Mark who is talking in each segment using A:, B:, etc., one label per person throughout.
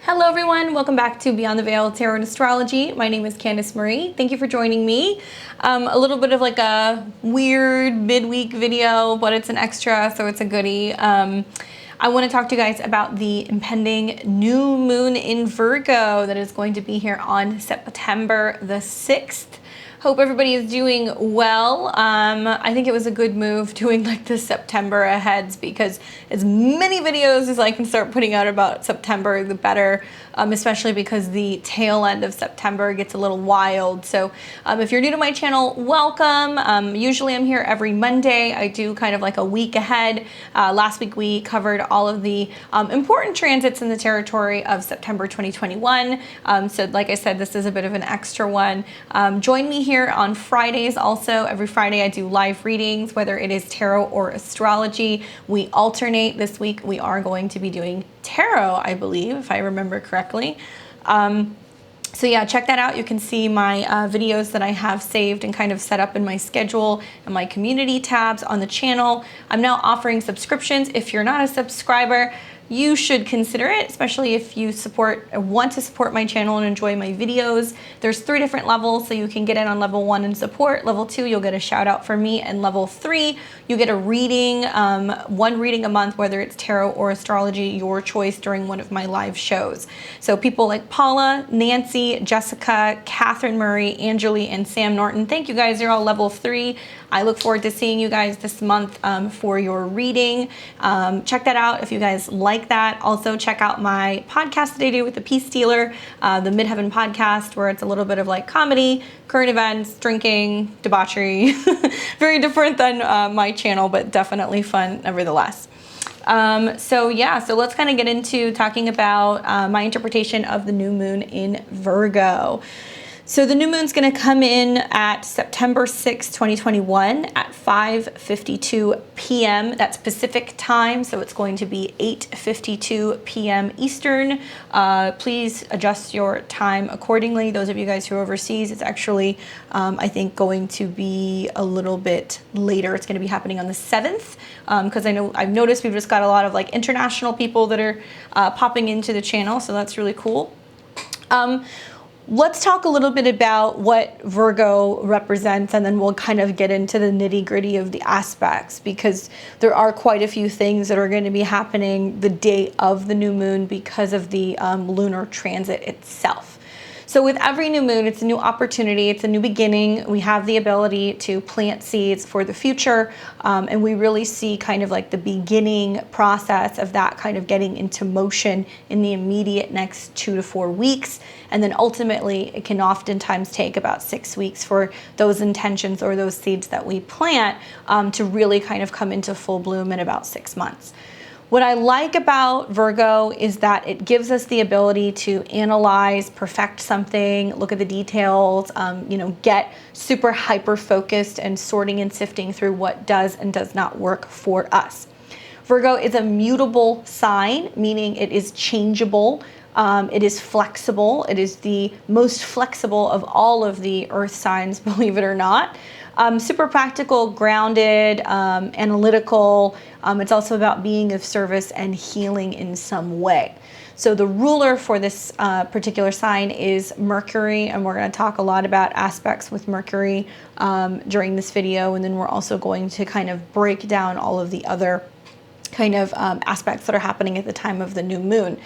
A: Hello everyone, welcome back to Beyond the Veil Tarot and Astrology. My name is Candice Marie. Thank you for joining me. A little bit of like a weird midweek video, but it's an extra, so it's a goodie. I want to talk to you guys about the impending new moon in Virgo that is going to be here on September the 6th. Hope everybody is doing well. I think it was a good move doing like the September aheads, because as many videos as I can start putting out about September, the better, especially because the tail end of September gets a little wild. So if you're new to my channel, welcome. Usually I'm here every Monday. I do kind of like a week ahead. Last week we covered all of the important transits in the territory of September 2021. So like I said, this is a bit of an extra one. Join me here on Fridays also. Every Friday I do live readings, whether it is tarot or astrology. We alternate. This week we are going to be doing tarot, I believe, if I remember correctly. So yeah, check that out. You can see my videos that I have saved and kind of set up in my schedule and my community tabs on the channel. I'm now offering subscriptions. If you're not a subscriber, you should consider it, especially if you want to support my channel and enjoy my videos. There's 3 different levels, so you can get in on level 1 and support. Level 2, you'll get a shout out from me, and level 3, you get a reading, 1 reading a month, whether it's tarot or astrology, your choice, during one of my live shows. So people like Paula, Nancy, Jessica, Catherine Murray, Angeli, and Sam Norton, thank you guys. You're all level 3. I look forward to seeing you guys this month for your reading. Check that out if you guys like that. Also check out my podcast that I do with the Peace Dealer, the Midheaven podcast, where it's a little bit of like comedy, current events, drinking, debauchery. Very different than my channel, but definitely fun nevertheless. So let's kind of get into talking about my interpretation of the new moon in Virgo. So the new moon's going to come in at September 6, 2021 at 5:52 p.m. That's Pacific time, so it's going to be 8:52 p.m. Eastern. Please adjust your time accordingly. Those of you guys who are overseas, it's actually, I think, going to be a little bit later. It's going to be happening on the 7th, because I've noticed we've just got a lot of like international people that are popping into the channel, so that's really cool. Let's talk a little bit about what Virgo represents, and then we'll kind of get into the nitty-gritty of the aspects, because there are quite a few things that are going to be happening the day of the new moon because of the lunar transit itself. So with every new moon, it's a new opportunity, it's a new beginning. We have the ability to plant seeds for the future, and we really see kind of like the beginning process of that kind of getting into motion in the immediate next 2 to 4 weeks. And then ultimately, it can oftentimes take about 6 weeks for those intentions or those seeds that we plant to really kind of come into full bloom in about 6 months. What I like about Virgo is that it gives us the ability to analyze, perfect something, look at the details, get super hyper focused and sorting and sifting through what does and does not work for us. Virgo is a mutable sign, meaning it is changeable. It is flexible. It is the most flexible of all of the earth signs, believe it or not. Super practical, grounded, analytical. It's also about being of service and healing in some way. So the ruler for this particular sign is Mercury, and we're going to talk a lot about aspects with Mercury during this video, and then we're also going to kind of break down all of the other kind of aspects that are happening at the time of the new moon.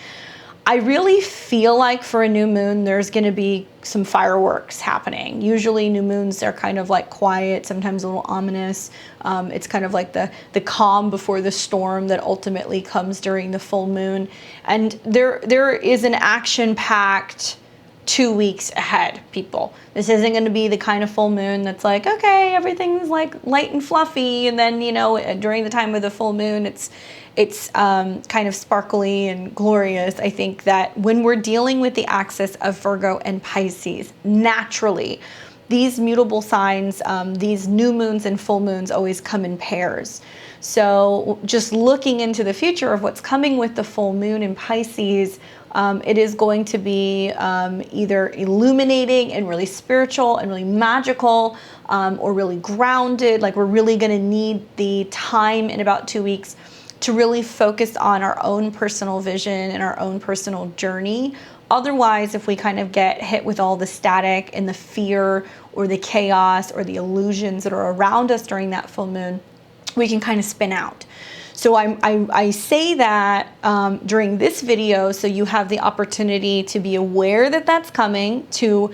A: I really feel like for a new moon, there's going to be some fireworks happening. Usually new moons are kind of like quiet, sometimes a little ominous. It's kind of like the calm before the storm that ultimately comes during the full moon. And there is an action-packed 2 weeks ahead, people. This isn't going to be the kind of full moon that's like, okay, everything's like light and fluffy, and then, during the time of the full moon, it's kind of sparkly and glorious. I think that when we're dealing with the axis of Virgo and Pisces, naturally, these mutable signs, these new moons and full moons always come in pairs. So just looking into the future of what's coming with the full moon in Pisces, it is going to be either illuminating and really spiritual and really magical, or really grounded. Like, we're really going to need the time in about 2 weeks to really focus on our own personal vision and our own personal journey. Otherwise, if we kind of get hit with all the static and the fear or the chaos or the illusions that are around us during that full moon, we can kind of spin out. So I say that during this video so you have the opportunity to be aware that that's coming, to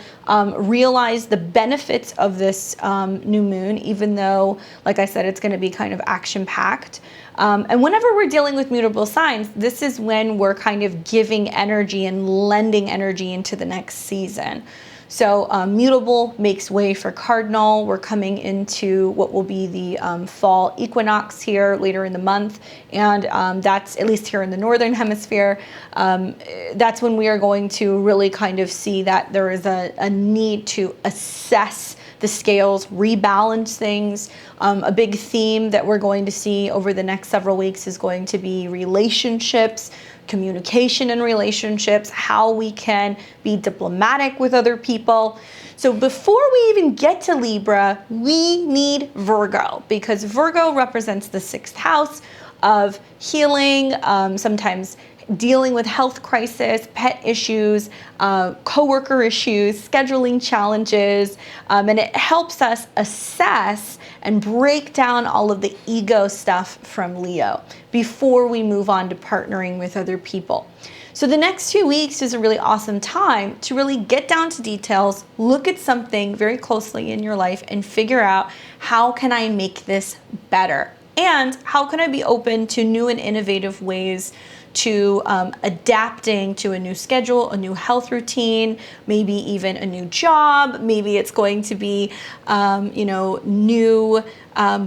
A: realize the benefits of this new moon, even though, like I said, it's going to be kind of action-packed. And whenever we're dealing with mutable signs, this is when we're kind of giving energy and lending energy into the next season. So mutable makes way for cardinal. We're coming into what will be the fall equinox here later in the month. And that's, at least here in the northern hemisphere, that's when we are going to really kind of see that there is a need to assess the scales, rebalance things. A big theme that we're going to see over the next several weeks is going to be relationships, communication in relationships, how we can be diplomatic with other people. So before we even get to Libra, we need Virgo, because Virgo represents the 6th house of healing, sometimes dealing with health crisis, pet issues, coworker issues, scheduling challenges, and it helps us assess and break down all of the ego stuff from Leo before we move on to partnering with other people. So the next 2 weeks is a really awesome time to really get down to details, look at something very closely in your life and figure out, how can I make this better? And how can I be open to new and innovative ways to adapting to a new schedule, a new health routine, maybe even a new job. Maybe it's going to be, new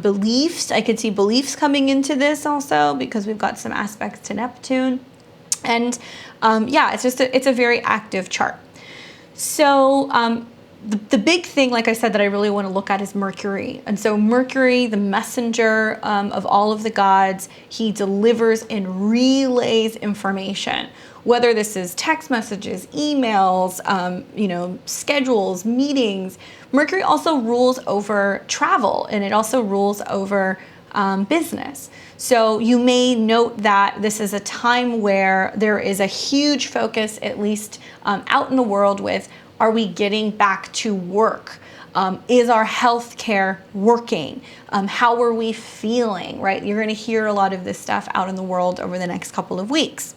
A: beliefs. I could see beliefs coming into this also, because we've got some aspects to Neptune. And yeah, it's a very active chart. So the big thing, like I said, that I really want to look at is Mercury. And so Mercury, the messenger of all of the gods, he delivers and relays information, whether this is text messages, emails, schedules, meetings. Mercury also rules over travel, and it also rules over business. So you may note that this is a time where there is a huge focus, at least out in the world, with, are we getting back to work? Is our health care working? How are we feeling, right? You're gonna hear a lot of this stuff out in the world over the next couple of weeks.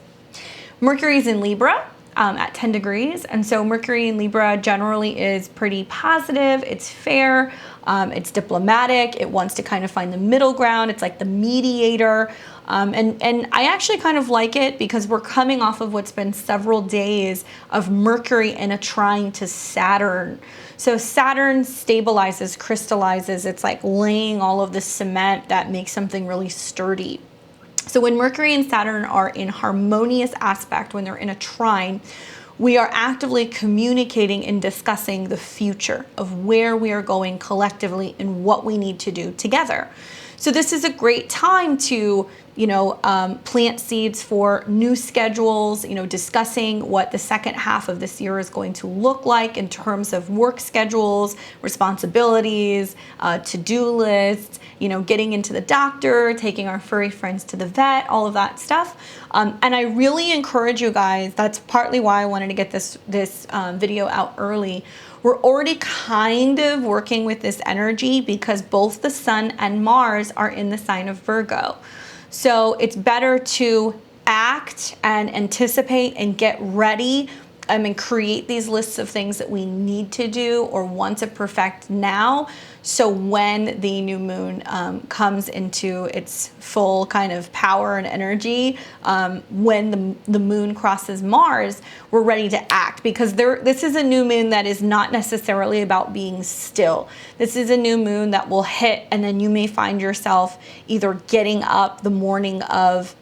A: Mercury is in Libra at 10 degrees. And so Mercury in Libra generally is pretty positive. It's fair. It's diplomatic. It wants to kind of find the middle ground. It's like the mediator. And I actually kind of like it, because we're coming off of what's been several days of Mercury in a trine to Saturn. So Saturn stabilizes, crystallizes. It's like laying all of the cement that makes something really sturdy. So when Mercury and Saturn are in harmonious aspect, when they're in a trine, we are actively communicating and discussing the future of where we are going collectively and what we need to do together. So this is a great time to, plant seeds for new schedules, discussing what the second half of this year is going to look like in terms of work schedules, responsibilities, to-do lists, getting into the doctor, taking our furry friends to the vet, all of that stuff. And I really encourage you guys, that's partly why I wanted to get this video out early. We're already kind of working with this energy because both the Sun and Mars are in the sign of Virgo. So it's better to act and anticipate and get ready and create these lists of things that we need to do or want to perfect now. So when the new moon comes into its full kind of power and energy, when the moon crosses Mars, we're ready to act, because this is a new moon that is not necessarily about being still. This is a new moon that will hit, and then you may find yourself either getting up the morning of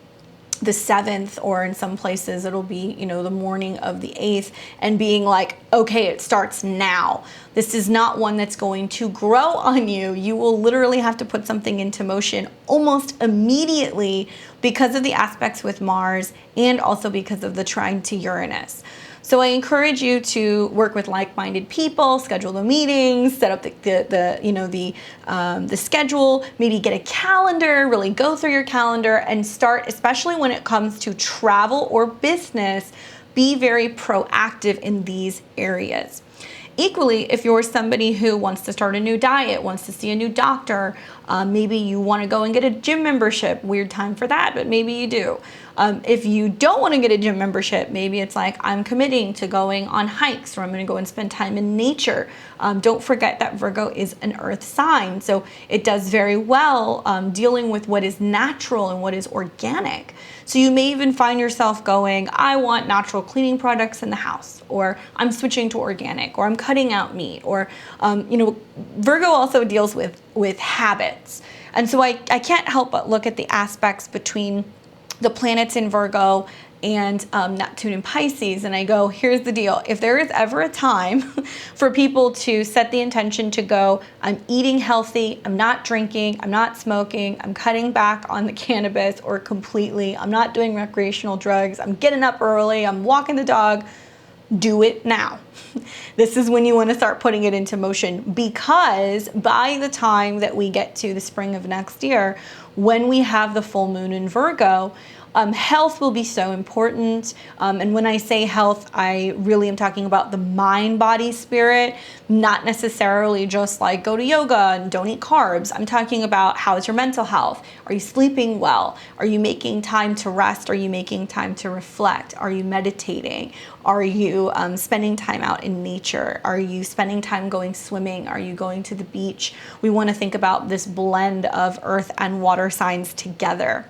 A: the 7th, or in some places it'll be, the morning of the 8th, and being like, okay, it starts now. This is not one that's going to grow on you. You will literally have to put something into motion almost immediately because of the aspects with Mars and also because of the trine to Uranus. So I encourage you to work with like-minded people, schedule the meetings, set up the schedule, maybe get a calendar, really go through your calendar and start, especially when it comes to travel or business, be very proactive in these areas. Equally, if you're somebody who wants to start a new diet, wants to see a new doctor, maybe you want to go and get a gym membership, weird time for that, but maybe you do. If you don't want to get a gym membership, maybe it's like, I'm committing to going on hikes, or I'm going to go and spend time in nature. Don't forget that Virgo is an earth sign, so it does very well dealing with what is natural and what is organic. So you may even find yourself going, I want natural cleaning products in the house, or I'm switching to organic, or I'm cutting out meat, or, Virgo also deals with habits. And so I can't help but look at the aspects between the planets in Virgo and Neptune in Pisces, and I go, here's the deal. If there is ever a time for people to set the intention to go, I'm eating healthy, I'm not drinking, I'm not smoking, I'm cutting back on the cannabis, or completely, I'm not doing recreational drugs, I'm getting up early, I'm walking the dog, do it now. This is when you want to start putting it into motion, because by the time that we get to the spring of next year, when we have the full moon in Virgo, health will be so important. And when I say health, I really am talking about the mind, body, spirit, not necessarily just like go to yoga and don't eat carbs. I'm talking about, how is your mental health? Are you sleeping well? Are you making time to rest? Are you making time to reflect? Are you meditating? Are you spending time out in nature? Are you spending time going swimming? Are you going to the beach? We want to think about this blend of earth and water signs together.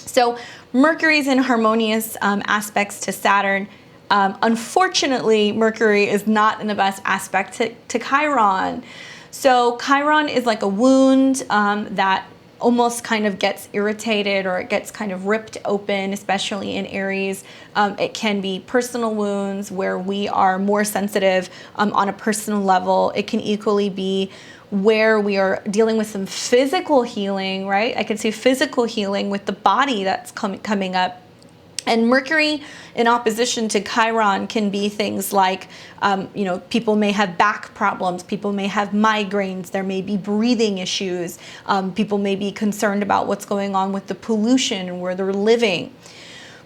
A: So Mercury's in harmonious aspects to Saturn. Unfortunately, Mercury is not in the best aspect to Chiron. So Chiron is like a wound that almost kind of gets irritated, or it gets kind of ripped open, especially in Aries. It can be personal wounds where we are more sensitive on a personal level. It can equally be where we are dealing with some physical healing, right? I can see physical healing with the body that's coming up. And Mercury in opposition to Chiron can be things like, people may have back problems, people may have migraines, there may be breathing issues, people may be concerned about what's going on with the pollution and where they're living.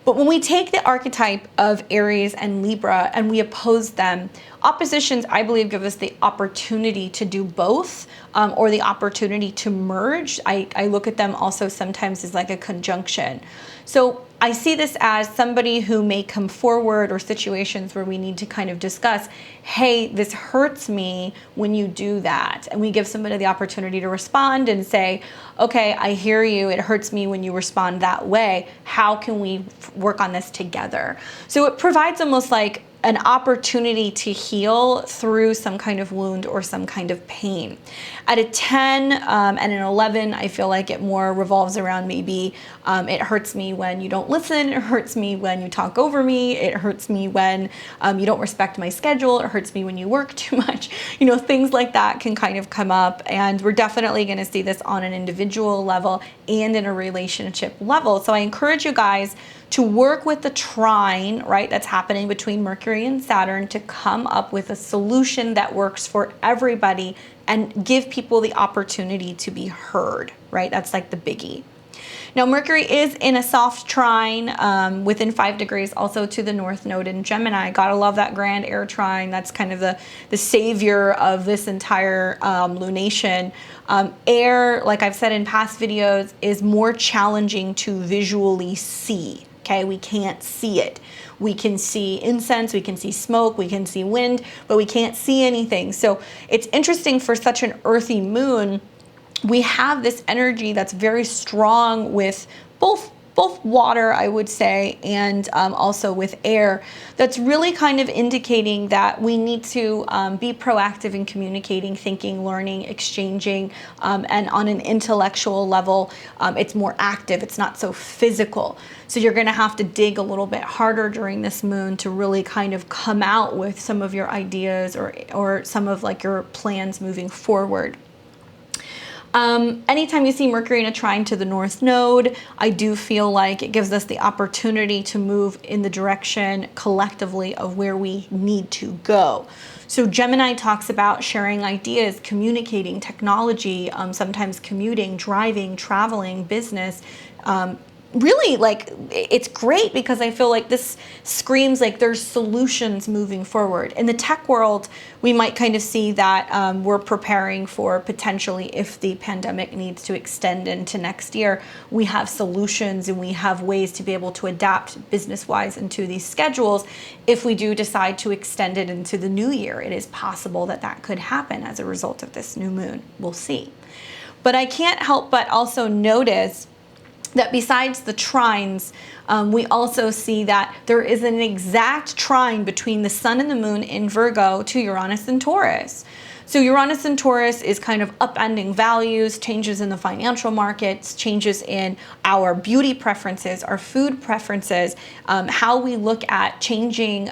A: But when we take the archetype of Aries and Libra and we oppose them, oppositions, I believe, give us the opportunity to do both, or the opportunity to merge. I look at them also sometimes as like a conjunction. So I see this as somebody who may come forward, or situations where we need to kind of discuss, hey, this hurts me when you do that. And we give somebody the opportunity to respond and say, okay, I hear you. It hurts me when you respond that way. How can we work on this together? So it provides almost like an opportunity to heal through some kind of wound or some kind of pain. At a 10 and an 11, I feel like it more revolves around maybe it hurts me when you don't listen, it hurts me when you talk over me, it hurts me when you don't respect my schedule, it hurts me when you work too much. Things like that can kind of come up, and we're definitely going to see this on an individual level and in a relationship level. So I encourage you guys to work with the trine, right, that's happening between Mercury and Saturn, to come up with a solution that works for everybody and give people the opportunity to be heard, right? That's like the biggie. Now, Mercury is in a soft trine within 5 degrees also to the North Node in Gemini. Gotta love that grand air trine. That's kind of the savior of this entire lunation. Air, like I've said in past videos, is more challenging to visually see. Okay, we can't see it. We can see incense, we can see smoke, we can see wind, but we can't see anything. So it's interesting, for such an earthy moon, we have this energy that's very strong with both water, I would say, and also with air, that's really kind of indicating that we need to be proactive in communicating, thinking, learning, exchanging, and on an intellectual level, it's more active, it's not so physical. So you're gonna have to dig a little bit harder during this moon to really kind of come out with some of your ideas or some of like your plans moving forward. Anytime you see Mercury in a trine to the North Node, I do feel like it gives us the opportunity to move in the direction collectively of where we need to go. So Gemini talks about sharing ideas, communicating, technology, sometimes commuting, driving, traveling, business. Really, like, it's great because I feel like this screams like there's solutions moving forward. In the tech world, we might kind of see that we're preparing for potentially, if the pandemic needs to extend into next year, we have solutions and we have ways to be able to adapt business-wise into these schedules. If we do decide to extend it into the new year, it is possible that that could happen as a result of this new moon. We'll see. But I can't help but also notice that besides the trines, we also see that there is an exact trine between the sun and the moon in Virgo to Uranus and Taurus. So Uranus and Taurus is kind of upending values, changes in the financial markets, changes in our beauty preferences, our food preferences, how we look at changing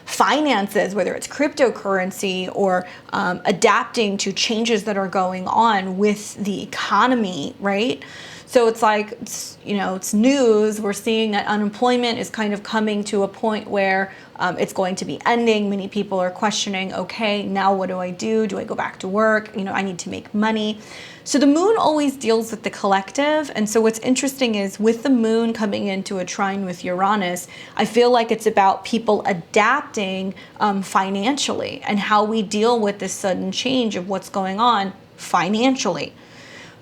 A: finances, whether it's cryptocurrency or adapting to changes that are going on with the economy, right? So it's like, it's news. We're seeing that unemployment is kind of coming to a point where it's going to be ending. Many people are questioning, okay, now what do I do? Do I go back to work? I need to make money. So the moon always deals with the collective. And so what's interesting is with the moon coming into a trine with Uranus, I feel like it's about people adapting financially and how we deal with this sudden change of what's going on financially.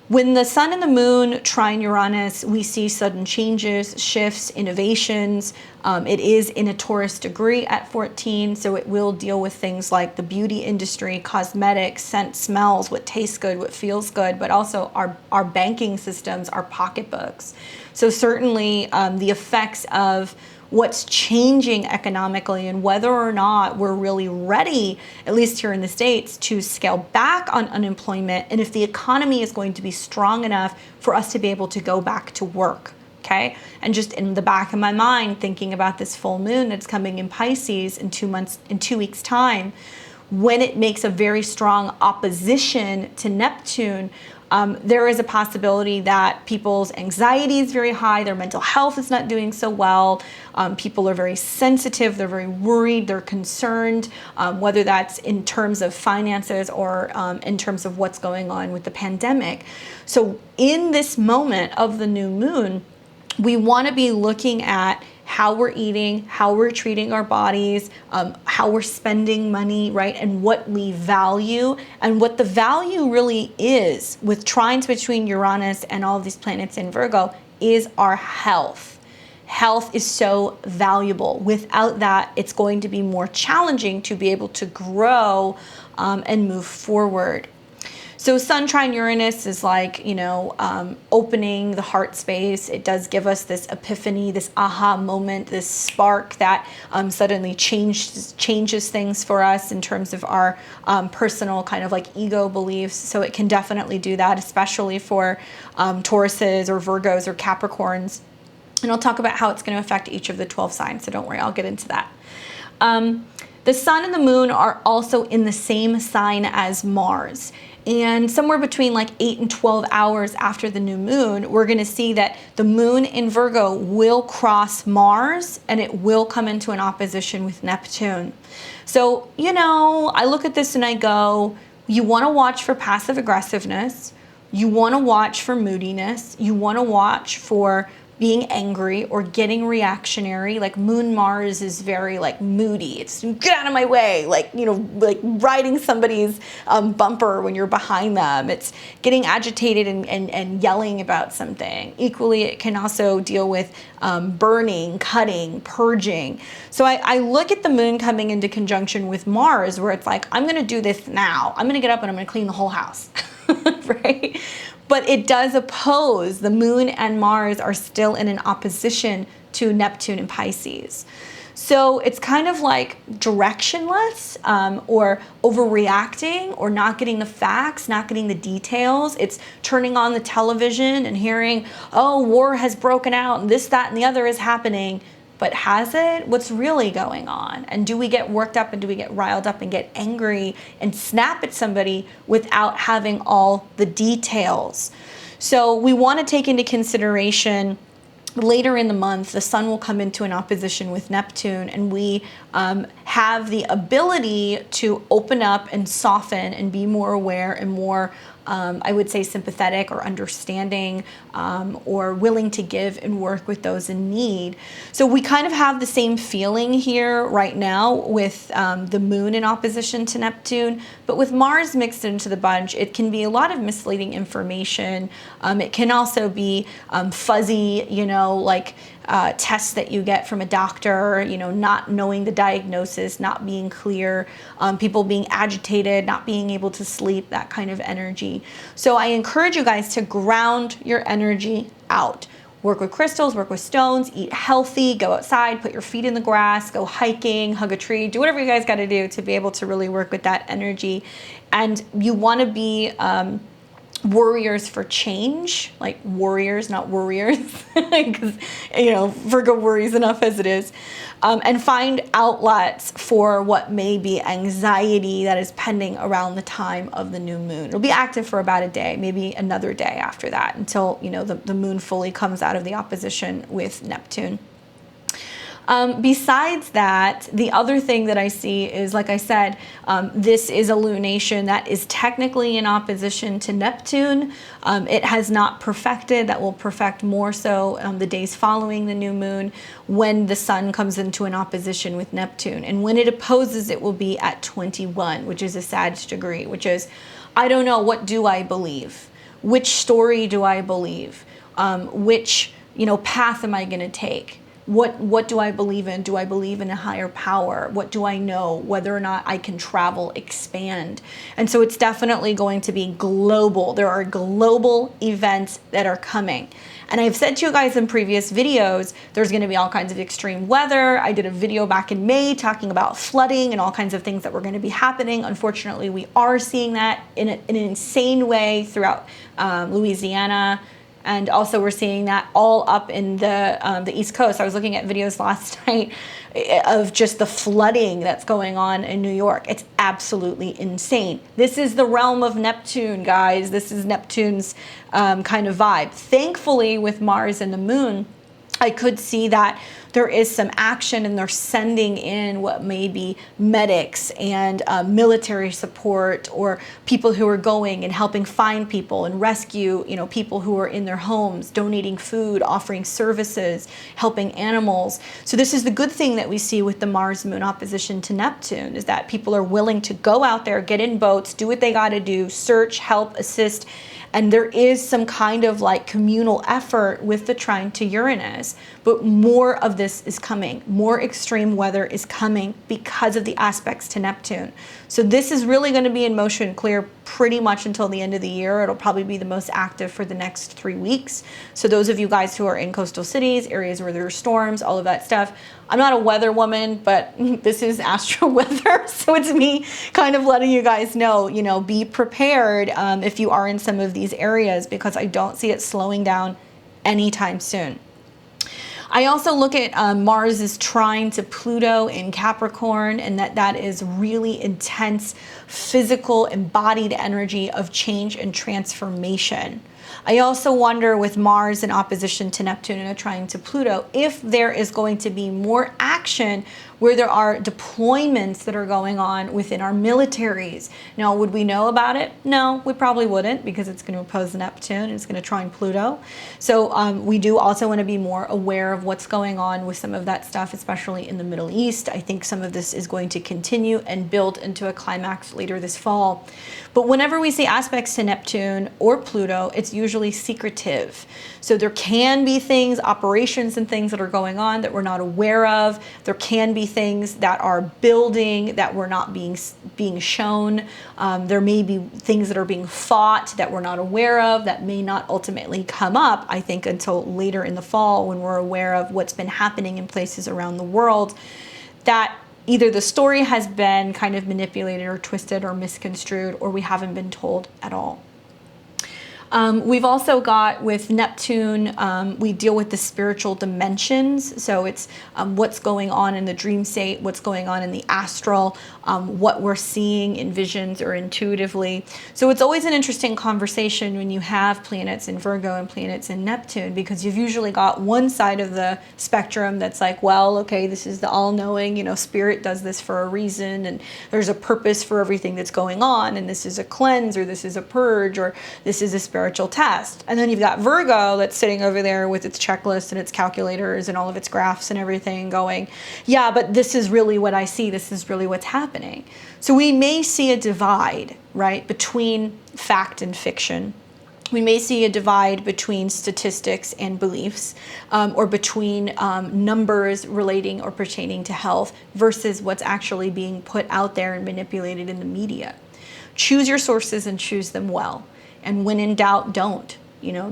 A: When the sun and the moon trine Uranus, we see sudden changes, shifts, innovations. It is in a Taurus degree at 14, so it will deal with things like the beauty industry, cosmetics, scent, smells, what tastes good, what feels good, but also our banking systems, our pocketbooks. So certainly the effects of what's changing economically and whether or not we're really ready, at least here in the States, to scale back on unemployment, and if the economy is going to be strong enough for us to be able to go back to work, okay? And just in the back of my mind, thinking about this full moon that's coming in Pisces in 2 weeks' time, when it makes a very strong opposition to Neptune, there is a possibility that people's anxiety is very high, their mental health is not doing so well, people are very sensitive, they're very worried, they're concerned, whether that's in terms of finances or in terms of what's going on with the pandemic. So in this moment of the new moon, we want to be looking at how we're eating, how we're treating our bodies, how we're spending money, right? And what we value, and what the value really is with trines between Uranus and all of these planets in Virgo is our health. Health is so valuable. Without that, it's going to be more challenging to be able to grow and move forward. So Sun trine Uranus is like, opening the heart space. It does give us this epiphany, this aha moment, this spark that suddenly changes things for us in terms of our personal kind of like ego beliefs. So it can definitely do that, especially for Tauruses or Virgos or Capricorns. And I'll talk about how it's going to affect each of the 12 signs. So don't worry, I'll get into that. The sun and the moon are also in the same sign as Mars. And somewhere between like 8 and 12 hours after the new moon, we're going to see that the moon in Virgo will cross Mars and it will come into an opposition with Neptune. So, I look at this and I go, you want to watch for passive aggressiveness. You want to watch for moodiness. You want to watch for being angry or getting reactionary. Like Moon Mars is very like moody. It's get out of my way, like riding somebody's bumper when you're behind them. It's getting agitated and yelling about something. Equally, it can also deal with burning, cutting, purging. So I look at the moon coming into conjunction with Mars, where it's like, I'm going to do this now. I'm going to get up and I'm going to clean the whole house, right? But it does oppose, the moon and Mars are still in an opposition to Neptune and Pisces. So it's kind of like directionless or overreacting or not getting the facts, not getting the details. It's turning on the television and hearing, oh, war has broken out and this, that, and the other is happening. but has it? What's really going on? And do we get worked up and do we get riled up and get angry and snap at somebody without having all the details? So we want to take into consideration later in the month, the sun will come into an opposition with Neptune, and we have the ability to open up and soften and be more aware and more, I would say, sympathetic or understanding, or willing to give and work with those in need. So we kind of have the same feeling here right now with the moon in opposition to Neptune, but with Mars mixed into the bunch, it can be a lot of misleading information. It can also be fuzzy, you know, like tests that you get from a doctor, you know, not knowing the diagnosis, not being clear, people being agitated, not being able to sleep, that kind of energy. So I encourage you guys to ground your energy out. Work with crystals, work with stones, eat healthy, go outside, put your feet in the grass, go hiking, hug a tree, do whatever you guys got to do to be able to really work with that energy. And you want to be warriors for change, like warriors, not worriers, because, you know, Virgo worries enough as it is, and find outlets for what may be anxiety that is pending around the time of the new moon. It'll be active for about a day, maybe another day after that, until, you know, the moon fully comes out of the opposition with Neptune. Besides that, the other thing that I see is, like I said, this is a lunation that is technically in opposition to Neptune. It has not perfected. That will perfect more so the days following the new moon, when the sun comes into an opposition with Neptune. And when it opposes, it will be at 21, which is a Sag degree, which is, I don't know, what do I believe? Which story do I believe? Which, you know, path am I going to take? What do I believe in? Do I believe in a higher power? What do I know? Whether or not I can travel, expand. And so it's definitely going to be global. There are global events that are coming. And I've said to you guys in previous videos, there's going to be all kinds of extreme weather. I did a video back in May talking about flooding and all kinds of things that were going to be happening. Unfortunately, we are seeing that in an insane way throughout Louisiana. And also we're seeing that all up in the East Coast. I was looking at videos last night of just the flooding that's going on in New York. It's absolutely insane. This is the realm of Neptune, guys. This is Neptune's kind of vibe. Thankfully, with Mars and the moon, I could see that there is some action, and they're sending in what may be medics and military support, or people who are going and helping find people and rescue, you know, people who are in their homes, donating food, offering services, helping animals. So this is the good thing that we see with the Mars moon opposition to Neptune, is that people are willing to go out there, get in boats, do what they got to do, search, help, assist. And there is some kind of like communal effort with the trine to Uranus, but more of this is coming. More extreme weather is coming because of the aspects to Neptune. So this is really going to be in motion clear pretty much until the end of the year. It'll probably be the most active for the next 3 weeks. So those of you guys who are in coastal cities, areas where there are storms, all of that stuff. I'm not a weather woman, but this is astro weather. So it's me kind of letting you guys know, you know, be prepared if you are in some of these areas, because I don't see it slowing down anytime soon. I also look at Mars is trine to Pluto in Capricorn, and that is really intense, physical, embodied energy of change and transformation. I also wonder, with Mars in opposition to Neptune and a trine to Pluto, if there is going to be more action where there are deployments that are going on within our militaries. Now, would we know about it? No, we probably wouldn't, because it's going to oppose Neptune and it's going to trine Pluto. So we do also want to be more aware of what's going on with some of that stuff, especially in the Middle East. I think some of this is going to continue and build into a climax later this fall. But whenever we see aspects to Neptune or Pluto, it's usually secretive. So there can be things, operations and things that are going on that we're not aware of. There can be things that are building that we're not being shown. There may be things that are being fought that we're not aware of, that may not ultimately come up, I think, until later in the fall, when we're aware of what's been happening in places around the world, that either the story has been kind of manipulated or twisted or misconstrued, or we haven't been told at all. We've also got with Neptune, we deal with the spiritual dimensions. So it's what's going on in the dream state, what's going on in the astral, what we're seeing in visions or intuitively. So it's always an interesting conversation when you have planets in Virgo and planets in Neptune, because you've usually got one side of the spectrum that's like, well, okay, this is the all-knowing, spirit does this for a reason, and there's a purpose for everything that's going on, and this is a cleanse, or this is a purge, or this is a spiritual test. And then you've got Virgo that's sitting over there with its checklist and its calculators and all of its graphs and everything going, yeah, but this is really what I see. This is really what's happening. So we may see a divide, right, between fact and fiction. We may see a divide between statistics and beliefs, or between numbers relating or pertaining to health versus what's actually being put out there and manipulated in the media. Choose your sources and choose them well. And when in doubt, don't.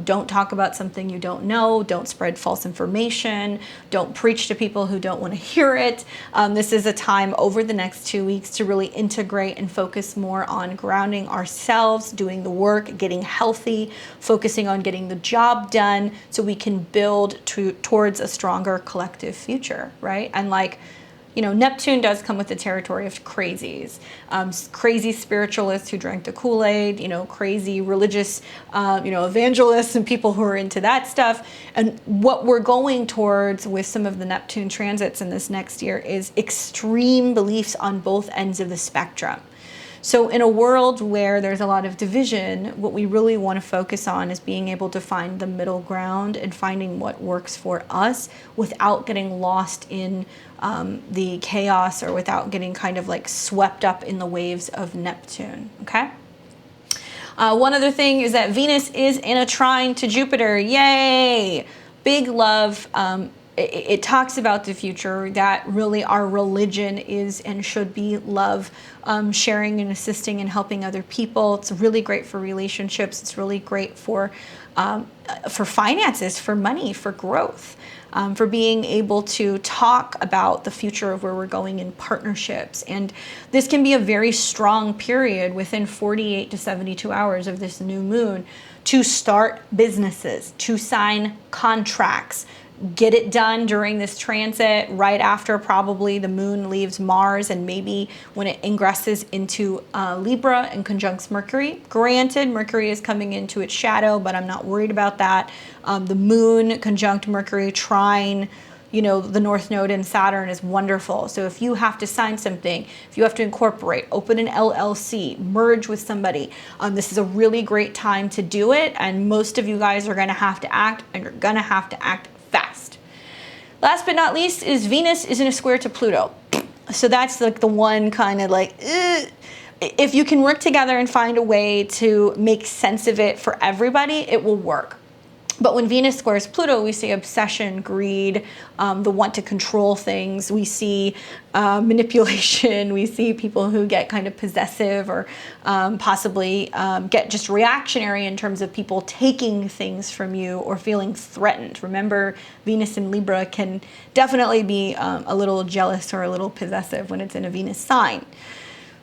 A: Don't talk about something you don't know. Don't spread false information. Don't preach to people who don't want to hear it. This is a time over the next 2 weeks to really integrate and focus more on grounding ourselves, doing the work, getting healthy, focusing on getting the job done so we can build towards a stronger collective future, right? And Neptune does come with the territory of crazies, crazy spiritualists who drank the Kool-Aid, crazy religious, evangelists and people who are into that stuff. And what we're going towards with some of the Neptune transits in this next year is extreme beliefs on both ends of the spectrum. So in a world where there's a lot of division, what we really want to focus on is being able to find the middle ground and finding what works for us without getting lost in the chaos, or without getting kind of swept up in the waves of Neptune, okay? One other thing is that Venus is in a trine to Jupiter. Yay! Big love. It talks about the future, that really our religion is and should be love, sharing and assisting and helping other people. It's really great for relationships. It's really great for finances, for money, for growth, for being able to talk about the future of where we're going in partnerships. And this can be a very strong period within 48 to 72 hours of this new moon to start businesses, to sign contracts, get it done during this transit, right after probably the moon leaves Mars, and maybe when it ingresses into Libra and conjuncts Mercury. Granted, Mercury is coming into its shadow, but I'm not worried about that. The moon conjunct Mercury trine, the North Node in Saturn is wonderful. So if you have to sign something, if you have to incorporate, open an LLC, merge with somebody, this is a really great time to do it. And most of you guys are going to have to act, and you're going to have to act fast. Last but not least is Venus is in a square to Pluto. So that's the one kind of if you can work together and find a way to make sense of it for everybody, it will work. But when Venus squares Pluto, we see obsession, greed, the want to control things. We see manipulation. We see people who get kind of possessive, or possibly get just reactionary in terms of people taking things from you or feeling threatened. Remember, Venus in Libra can definitely be a little jealous or a little possessive when it's in a Venus sign.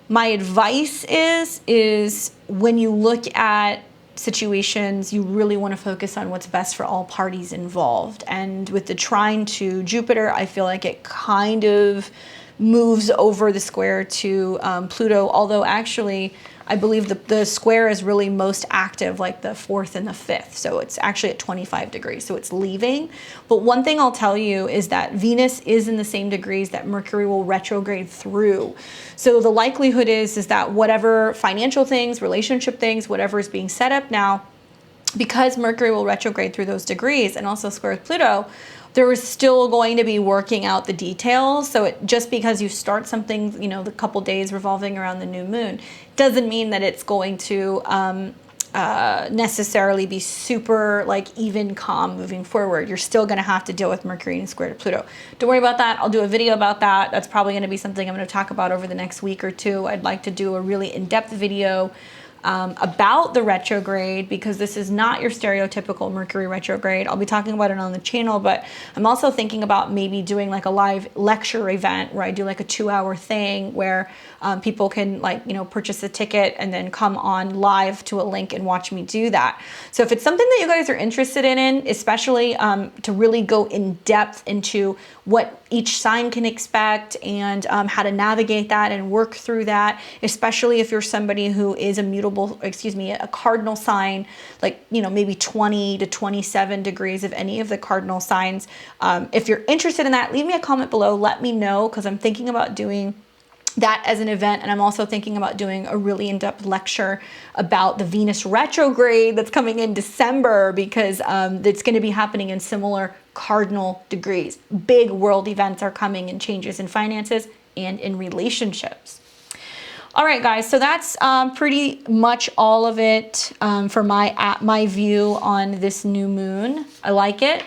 A: My advice is when you look at situations, you really want to focus on what's best for all parties involved. And with the trine to Jupiter, I feel like it kind of moves over the square to Pluto, although actually I believe the square is really most active like the 4th and the 5th. So it's actually at 25 degrees, so it's leaving. But one thing I'll tell you is that Venus is in the same degrees that Mercury will retrograde through. So the likelihood is that whatever financial things, relationship things, whatever is being set up now, because Mercury will retrograde through those degrees and also square with Pluto, there is still going to be working out the details. So just because you start something, the couple days revolving around the new moon, doesn't mean that it's going to necessarily be super even calm moving forward. You're still going to have to deal with Mercury and square to Pluto. Don't worry about that. I'll do a video about that. That's probably going to be something I'm going to talk about over the next week or two. I'd like to do a really in-depth video about the retrograde, because this is not your stereotypical Mercury retrograde. I'll be talking about it on the channel, but I'm also thinking about maybe doing like a live lecture event where I do like a 2-hour thing where people can like, you know, purchase a ticket and then come on live to a link and watch me do that. So if it's something that you guys are interested in, especially to really go in depth into what each sign can expect and how to navigate that and work through that, especially if you're somebody who is a cardinal sign, like, you know, maybe 20 to 27 degrees of any of the cardinal signs. If you're interested in that, leave me a comment below. Let me know, because I'm thinking about doing that as an event, and I'm also thinking about doing a really in-depth lecture about the Venus retrograde that's coming in December, because it's going to be happening in similar cardinal degrees. Big world events are coming, and changes in finances and in relationships. All right, guys, so that's pretty much all of it for my view on this new moon. I like it.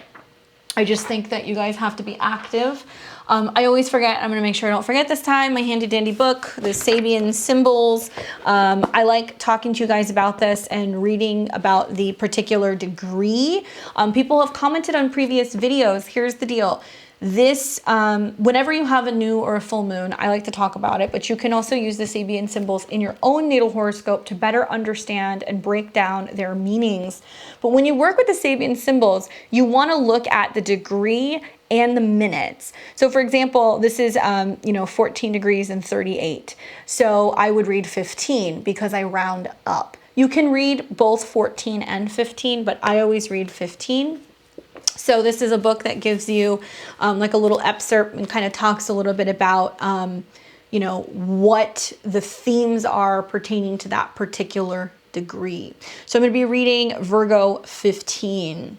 A: I just think that you guys have to be active. I always forget. I'm going to make sure I don't forget this time. My handy dandy book, the Sabian Symbols. I like talking to you guys about this and reading about the particular degree. People have commented on previous videos. Here's the deal. This, whenever you have a new or a full moon, I like to talk about it, but you can also use the Sabian symbols in your own natal horoscope to better understand and break down their meanings. But when you work with the Sabian symbols, you want to look at the degree and the minutes. So for example, this is, 14 degrees and 38. So I would read 15 because I round up. You can read both 14 and 15, but I always read 15. So this is a book that gives you like a little excerpt and kind of talks a little bit about, what the themes are pertaining to that particular degree. So I'm going to be reading Virgo 15.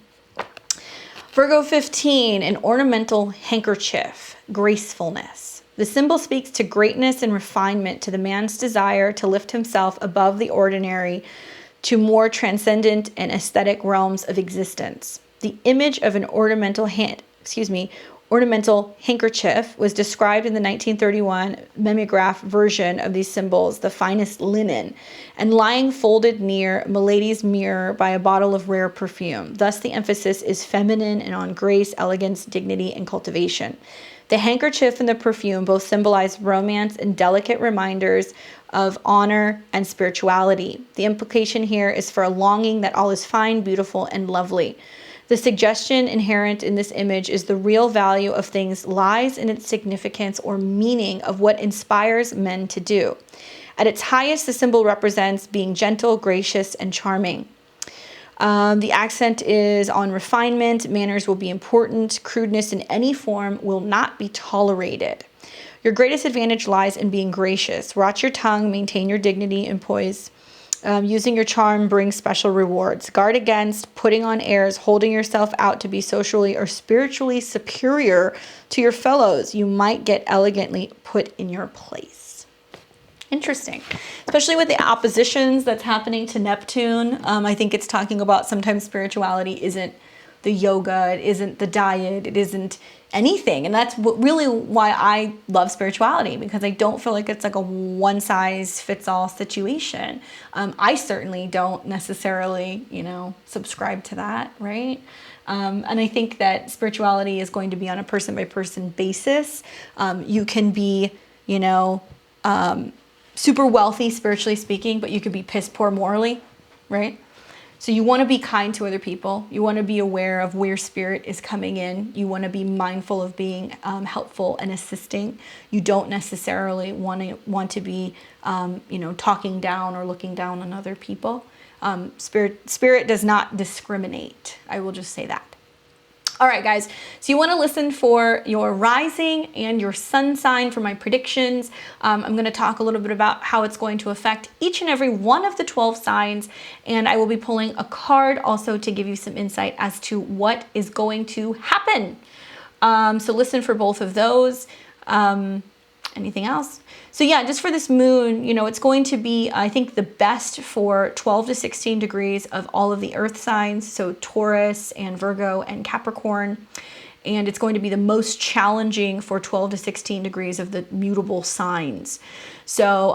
A: Virgo 15, an ornamental handkerchief, gracefulness. The symbol speaks to greatness and refinement, to the man's desire to lift himself above the ordinary to more transcendent and aesthetic realms of existence. The image of an ornamental handkerchief was described in the 1931 mimeograph version of these symbols, the finest linen, and lying folded near milady's mirror by a bottle of rare perfume. Thus the emphasis is feminine and on grace, elegance, dignity, and cultivation. The handkerchief and the perfume both symbolize romance and delicate reminders of honor and spirituality. The implication here is for a longing that all is fine, beautiful, and lovely. The suggestion inherent in this image is the real value of things lies in its significance or meaning of what inspires men to do. At its highest, the symbol represents being gentle, gracious, and charming. The accent is on refinement. Manners will be important. Crudeness in any form will not be tolerated. Your greatest advantage lies in being gracious. Watch your tongue, maintain your dignity and poise. Using your charm brings special rewards. Guard against putting on airs, holding yourself out to be socially or spiritually superior to your fellows. You might get elegantly put in your place. Interesting. Especially with the oppositions that's happening to Neptune. I think it's talking about sometimes spirituality isn't the yoga, it isn't the diet, it isn't anything. And that's really why I love spirituality, because I don't feel like it's like a one-size-fits-all situation. I certainly don't necessarily, subscribe to that, right? And I think that spirituality is going to be on a person-by-person basis. You can be, super wealthy, spiritually speaking, but you could be piss poor morally, right? So you want to be kind to other people. You want to be aware of where spirit is coming in. You want to be mindful of being helpful and assisting. You don't necessarily want to be, talking down or looking down on other people. Spirit does not discriminate. I will just say that. All right, guys, so you want to listen for your rising and your sun sign for my predictions. I'm going to talk a little bit about how it's going to affect each and every one of the 12 signs, and I will be pulling a card also to give you some insight as to what is going to happen. So listen for both of those. Anything else? So yeah, just for this moon, it's going to be, I think, the best for 12 to 16 degrees of all of the earth signs. So Taurus and Virgo and Capricorn. and it's going to be the most challenging for 12 to 16 degrees of the mutable signs. So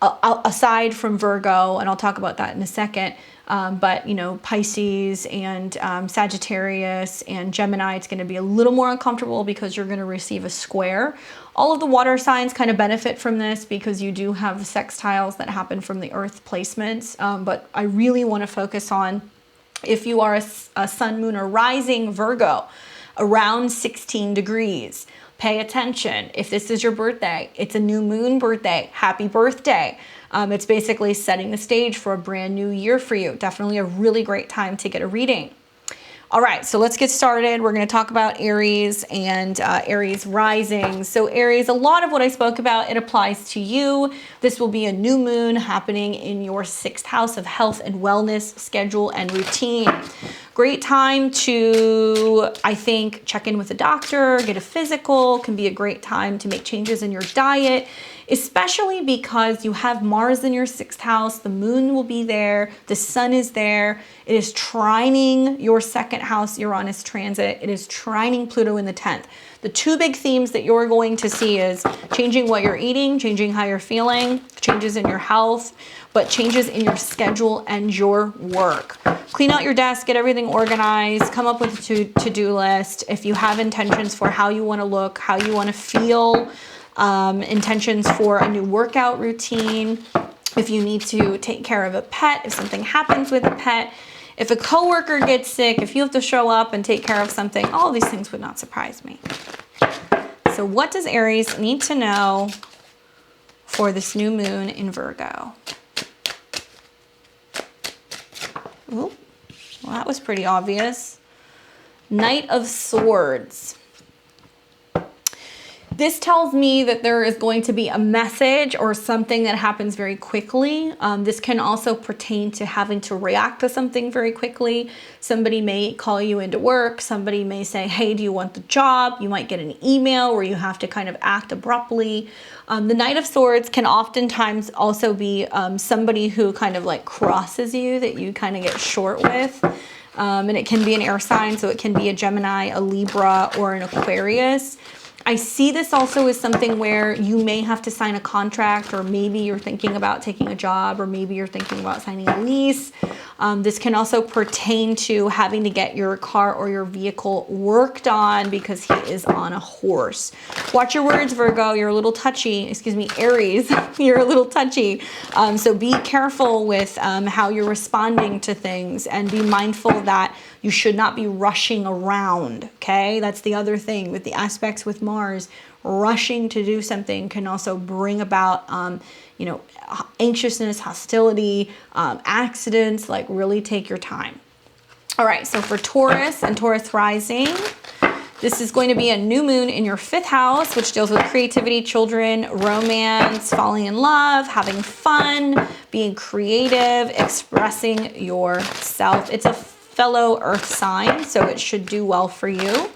A: aside from Virgo, and I'll talk about that in a second, but you know, Pisces and Sagittarius and Gemini, it's going to be a little more uncomfortable because you're going to receive a square. All of the water signs kind of benefit from this because you do have the sextiles that happen from the earth placements. But I really want to focus on if you are a sun, moon, or rising Virgo around 16 degrees. Pay attention. If this is your birthday, it's a new moon birthday. Happy birthday. It's basically setting the stage for a brand new year for you. Definitely a really great time to get a reading. All right, so let's get started. We're going to talk about Aries and Aries rising. So Aries, a lot of what I spoke about, it applies to you. This will be a new moon happening in your 6th house of health and wellness, schedule, and routine. Great time to, I think, check in with a doctor, get a physical. Can be a great time to make changes in your diet, especially because you have Mars in your 6th house. The moon will be there. The sun is there. It is trining your 2nd house Uranus transit. It is trining Pluto in the 10th. The two big themes that you're going to see is changing what you're eating, changing how you're feeling, changes in your health, but changes in your schedule and your work. Clean out your desk, get everything organized, come up with a to-do list. If you have intentions for how you want to look, how you want to feel, intentions for a new workout routine, if you need to take care of a pet, if something happens with a pet, if a coworker gets sick, if you have to show up and take care of something, all of these things would not surprise me. So what does Aries need to know for this new moon in Virgo? Ooh, well, that was pretty obvious. Knight of Swords. This tells me that there is going to be a message or something that happens very quickly. This can also pertain to having to react to something very quickly. Somebody may call you into work. Somebody may say, hey, do you want the job? You might get an email where you have to kind of act abruptly. The Knight of Swords can oftentimes also be somebody who kind of like crosses you, that you kind of get short with. And it can be an air sign, so it can be a Gemini, a Libra, or an Aquarius. I see this also as something where you may have to sign a contract, or maybe you're thinking about taking a job, or maybe you're thinking about signing a lease. This can also pertain to having to get your car or your vehicle worked on because he is on a horse. Watch your words, Virgo. You're a little touchy. Excuse me, Aries. You're a little touchy. So be careful with how you're responding to things, and be mindful that you should not be rushing around, okay? That's the other thing with the aspects with Mars. Rushing to do something can also bring about, you know, anxiousness, hostility, accidents. Like, really take your time. All right, so for Taurus and Taurus rising, this is going to be a new moon in your 5th house, which deals with creativity, children, romance, falling in love, having fun, being creative, expressing yourself. It's a fellow earth sign, so it should do well for you.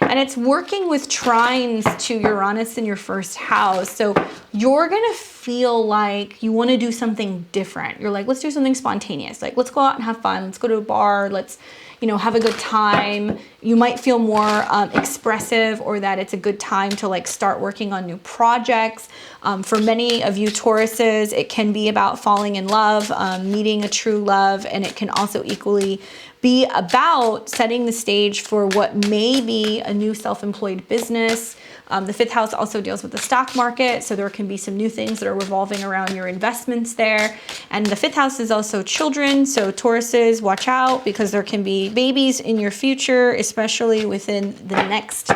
A: And it's working with trines to Uranus in your 1st house. So you're going to feel like you want to do something different. You're like, let's do something spontaneous. Like, let's go out and have fun. Let's go to a bar. Let's, you know, have a good time. You might feel more expressive, or that it's a good time to like start working on new projects. For many of you Tauruses, it can be about falling in love, meeting a true love, and it can also equally be about setting the stage for what may be a new self-employed business. The 5th house also deals with the stock market, so there can be some new things that are revolving around your investments there. And the 5th house is also children, so Tauruses, watch out, because there can be babies in your future, especially within the next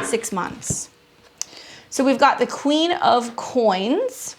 A: 6 months. So we've got the Queen of Coins.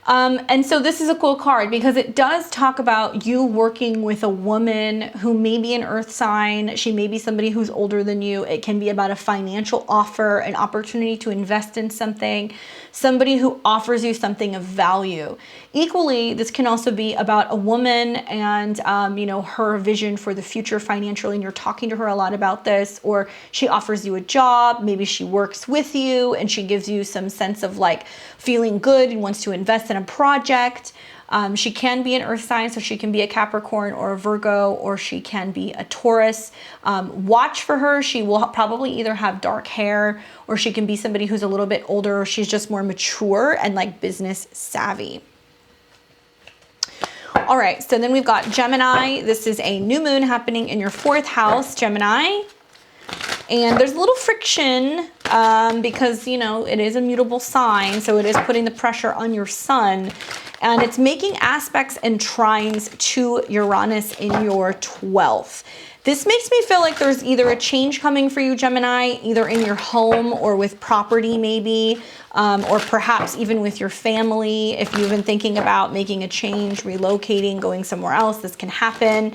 A: And so this is a cool card because it does talk about you working with a woman who may be an earth sign. She may be somebody who's older than you. It can be about a financial offer, an opportunity to invest in something, somebody who offers you something of value. Equally, this can also be about a woman and, you know, her vision for the future financially, and you're talking to her a lot about this, or she offers you a job. Maybe she works with you and she gives you some sense of like feeling good and wants to invest in in a project. She can be an earth sign, so she can be a Capricorn or a Virgo, or she can be a Taurus. Watch for her. She will probably either have dark hair, or she can be somebody who's a little bit older, or she's just more mature and like business savvy. All right, so then we've got Gemini. This is a new moon happening in your 4th house, Gemini. And there's a little friction because, you know, it is a mutable sign, so it is putting the pressure on your sun. And it's making aspects and trines to Uranus in your 12th. This makes me feel like there's either a change coming for you, Gemini, either in your home or with property maybe, or perhaps even with your family. If you've been thinking about making a change, relocating, going somewhere else, this can happen.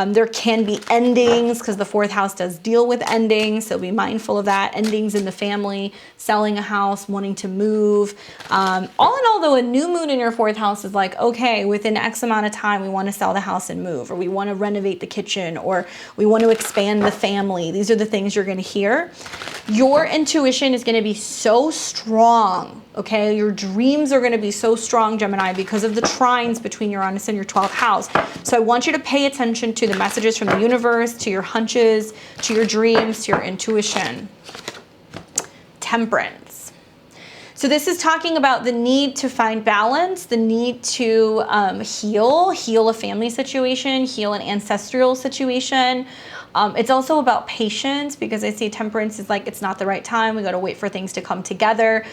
A: There can be endings because the 4th house does deal with endings, so be mindful of that. Endings in the family, selling a house, wanting to move. All in all, though, a new moon in your 4th house is like, okay, within X amount of time, we want to sell the house and move, or we want to renovate the kitchen, or we want to expand the family. These are the things you're going to hear. Your intuition is going to be so strong, okay? Your dreams are going to be so strong, Gemini, because of the trines between Uranus and your 12th house. So I want you to pay attention to the messages from the universe, to your hunches, to your dreams, to your intuition. Temperance. So this is talking about the need to find balance, the need to heal a family situation, heal an ancestral situation. It's also about patience, because I see Temperance is like, it's not the right time. We got to wait for things to come together.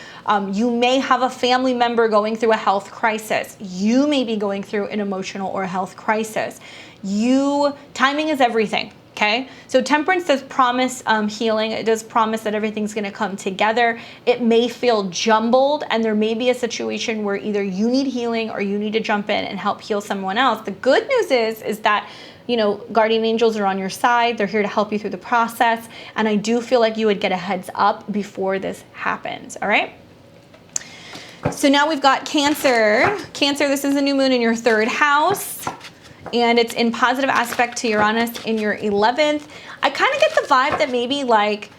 A: You may have a family member going through a health crisis. You may be going through an emotional or a health crisis. Timing is everything. Okay, so Temperance does promise healing. It does promise that everything's going to come together. It may feel jumbled, and there may be a situation where either you need healing or you need to jump in and help heal someone else. The good news is that, you know, guardian angels are on your side. They're here to help you through the process. And I do feel like you would get a heads up before this happens. All right. So now we've got Cancer. Cancer, this is a new moon in your 3rd house. And it's in positive aspect to Uranus in your 11th. I kind of get the vibe that maybe like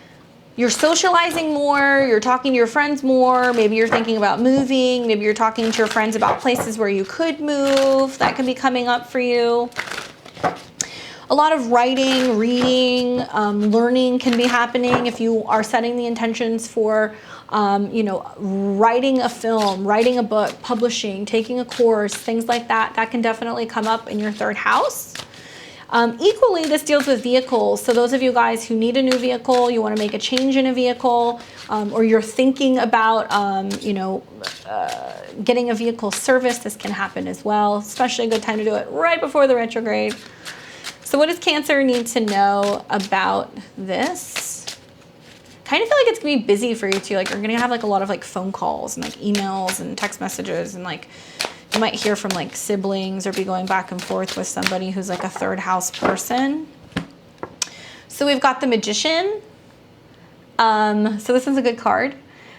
A: you're socializing more, you're talking to your friends more, maybe you're thinking about moving, maybe you're talking to your friends about places where you could move. That could be coming up for you. A lot of writing, reading, learning can be happening if you are setting the intentions for, you know, writing a film, writing a book, publishing, taking a course, things like that. That can definitely come up in your 3rd house. Equally, this deals with vehicles. So those of you guys who need a new vehicle, you want to make a change in a vehicle, or you're thinking about, you know, getting a vehicle service, this can happen as well. Especially a good time to do it right before the retrograde. So what does Cancer need to know about this? Kind of feel like it's gonna be busy for you too. Like you're gonna have like a lot of like phone calls and like emails and text messages, and like you might hear from like siblings or be going back and forth with somebody who's like a 3rd house person. So we've got the Magician. So this is a good card.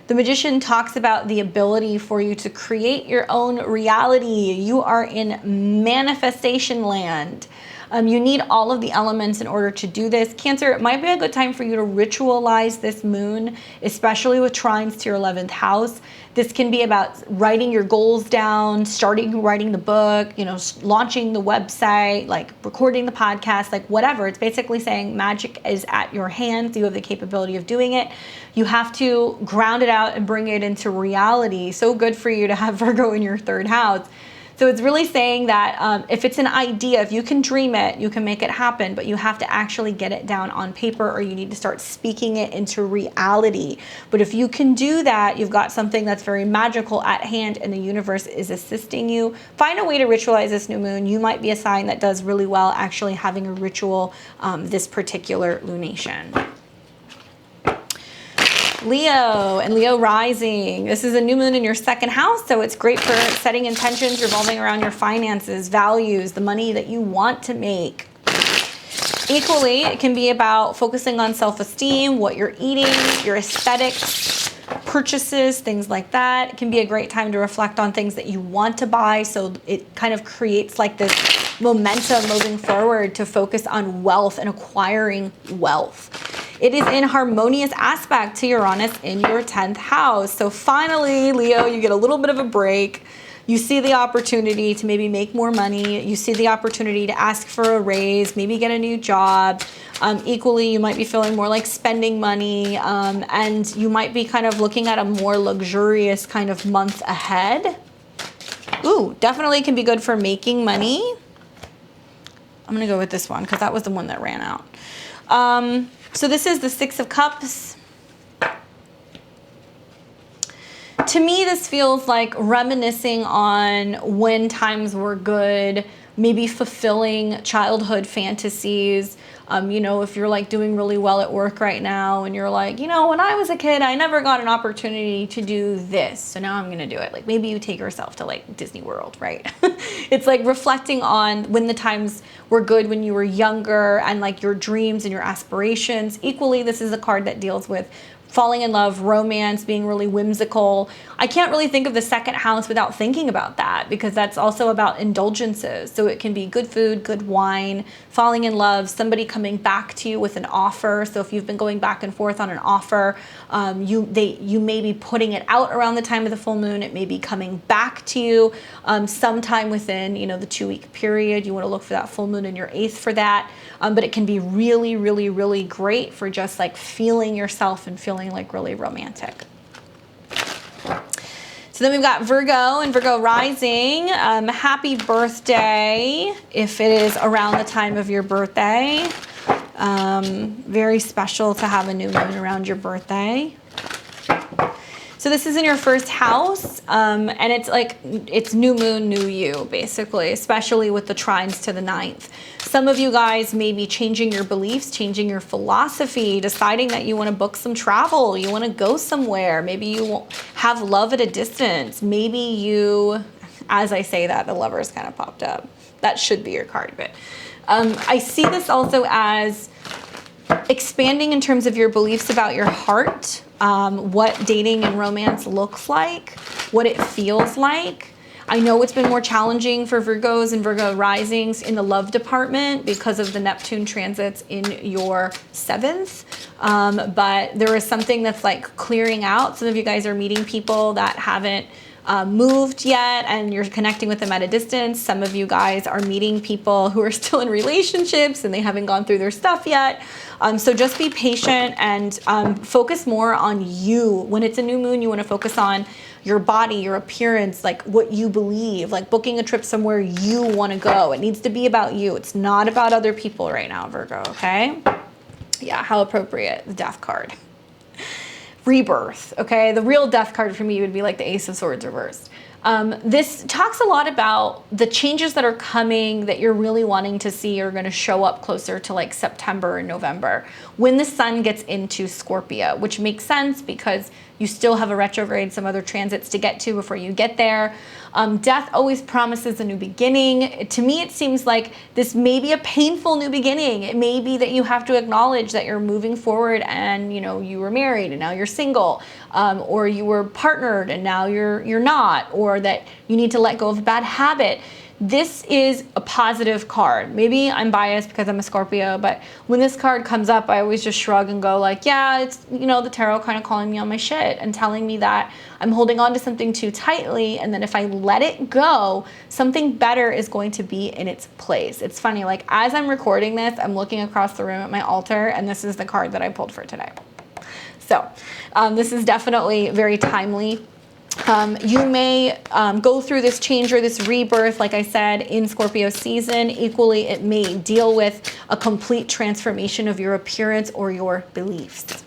A: The Magician talks about the ability for you to create your own reality. You are in manifestation land. You need all of the elements in order to do this. Cancer, it might be a good time for you to ritualize this moon, especially with trines to your 11th house. This can be about writing your goals down, starting writing the book, you know, launching the website, like recording the podcast, like whatever. It's basically saying magic is at your hands. You have the capability of doing it. You have to ground it out and bring it into reality. So good for you to have Virgo in your 3rd house. So it's really saying that if it's an idea, if you can dream it, you can make it happen, but you have to actually get it down on paper, or you need to start speaking it into reality. But if you can do that, you've got something that's very magical at hand, and the universe is assisting you. Find a way to ritualize this new moon. You might be a sign that does really well actually having a ritual this particular lunation. Leo and Leo rising. This is a new moon in your 2nd house, so it's great for setting intentions revolving around your finances, values, the money that you want to make. Equally, it can be about focusing on self-esteem, what you're eating, your aesthetics, purchases, things like that. It can be a great time to reflect on things that you want to buy, so it kind of creates like this momentum moving forward to focus on wealth and acquiring wealth. It is in harmonious aspect to Uranus in your 10th house. So finally, Leo, you get a little bit of a break. You see the opportunity to maybe make more money. You see the opportunity to ask for a raise, maybe get a new job. Equally, you might be feeling more like spending money, and you might be kind of looking at a more luxurious kind of month ahead. Ooh, definitely can be good for making money. I'm gonna go with this one because that was the one that ran out. So this is the Six of Cups. To me, this feels like reminiscing on when times were good, maybe fulfilling childhood fantasies. You know, if you're like doing really well at work right now and you're like, you know, when I was a kid, I never got an opportunity to do this. So now I'm going to do it. Like maybe you take yourself to like Disney World, right? It's like reflecting on when the times were good when you were younger and like your dreams and your aspirations. Equally, this is a card that deals with falling in love, romance, being really whimsical. I can't really think of the second house without thinking about that because that's also about indulgences. So it can be good food, good wine, falling in love, somebody coming back to you with an offer. So if you've been going back and forth on an offer, you may be putting it out around the time of the full moon. It may be coming back to you sometime within, you know, the 2-week period. You want to look for that full moon in your 8th for that. But it can be really, really, really great for just like feeling yourself and feeling like really romantic. So then we've got Virgo and Virgo rising. Happy birthday if it is around the time of your birthday. Very special to have a new moon around your birthday. So this is in your first house, and it's like, it's new moon, new you, basically, especially with the trines to the 9th. Some of you guys may be changing your beliefs, changing your philosophy, deciding that you want to book some travel, you want to go somewhere. Maybe you won't have love at a distance. Maybe you, as I say that, the Lovers kind of popped up. That should be your card, but I see this also as expanding in terms of your beliefs about your heart, what dating and romance looks like, what it feels like. I know it's been more challenging for Virgos and Virgo risings in the love department because of the Neptune transits in your 7th. But there is something that's like clearing out. Some of you guys are meeting people that haven't moved yet and you're connecting with them at a distance. Some of you guys are meeting people who are still in relationships and they haven't gone through their stuff yet. So just be patient and focus more on you. When it's a new moon, you want to focus on your body, your appearance, like what you believe, like booking a trip somewhere you want to go. It needs to be about you. It's not about other people right now, Virgo, okay? Yeah, how appropriate, the Death card. Rebirth, okay? The real Death card for me would be like the Ace of Swords reversed. This talks a lot about the changes that are coming that you're really wanting to see are going to show up closer to like September and November when the sun gets into Scorpio, which makes sense because you still have a retrograde, some other transits to get to before you get there. Death always promises a new beginning. To me, it seems like this may be a painful new beginning. It may be that you have to acknowledge that you're moving forward and, you know, you were married and now you're single, or you were partnered and now you're not, or that you need to let go of a bad habit. This is a positive card. Maybe I'm biased because I'm a Scorpio, but when this card comes up, I always just shrug and go like, yeah, it's, you know, the tarot kind of calling me on my shit and telling me that I'm holding on to something too tightly. And then if I let it go, something better is going to be in its place. It's funny, like as I'm recording this, I'm looking across the room at my altar and this is the card that I pulled for today. So this is definitely very timely. You may go through this change or this rebirth, like I said, in Scorpio season. Equally, it may deal with a complete transformation of your appearance or your beliefs.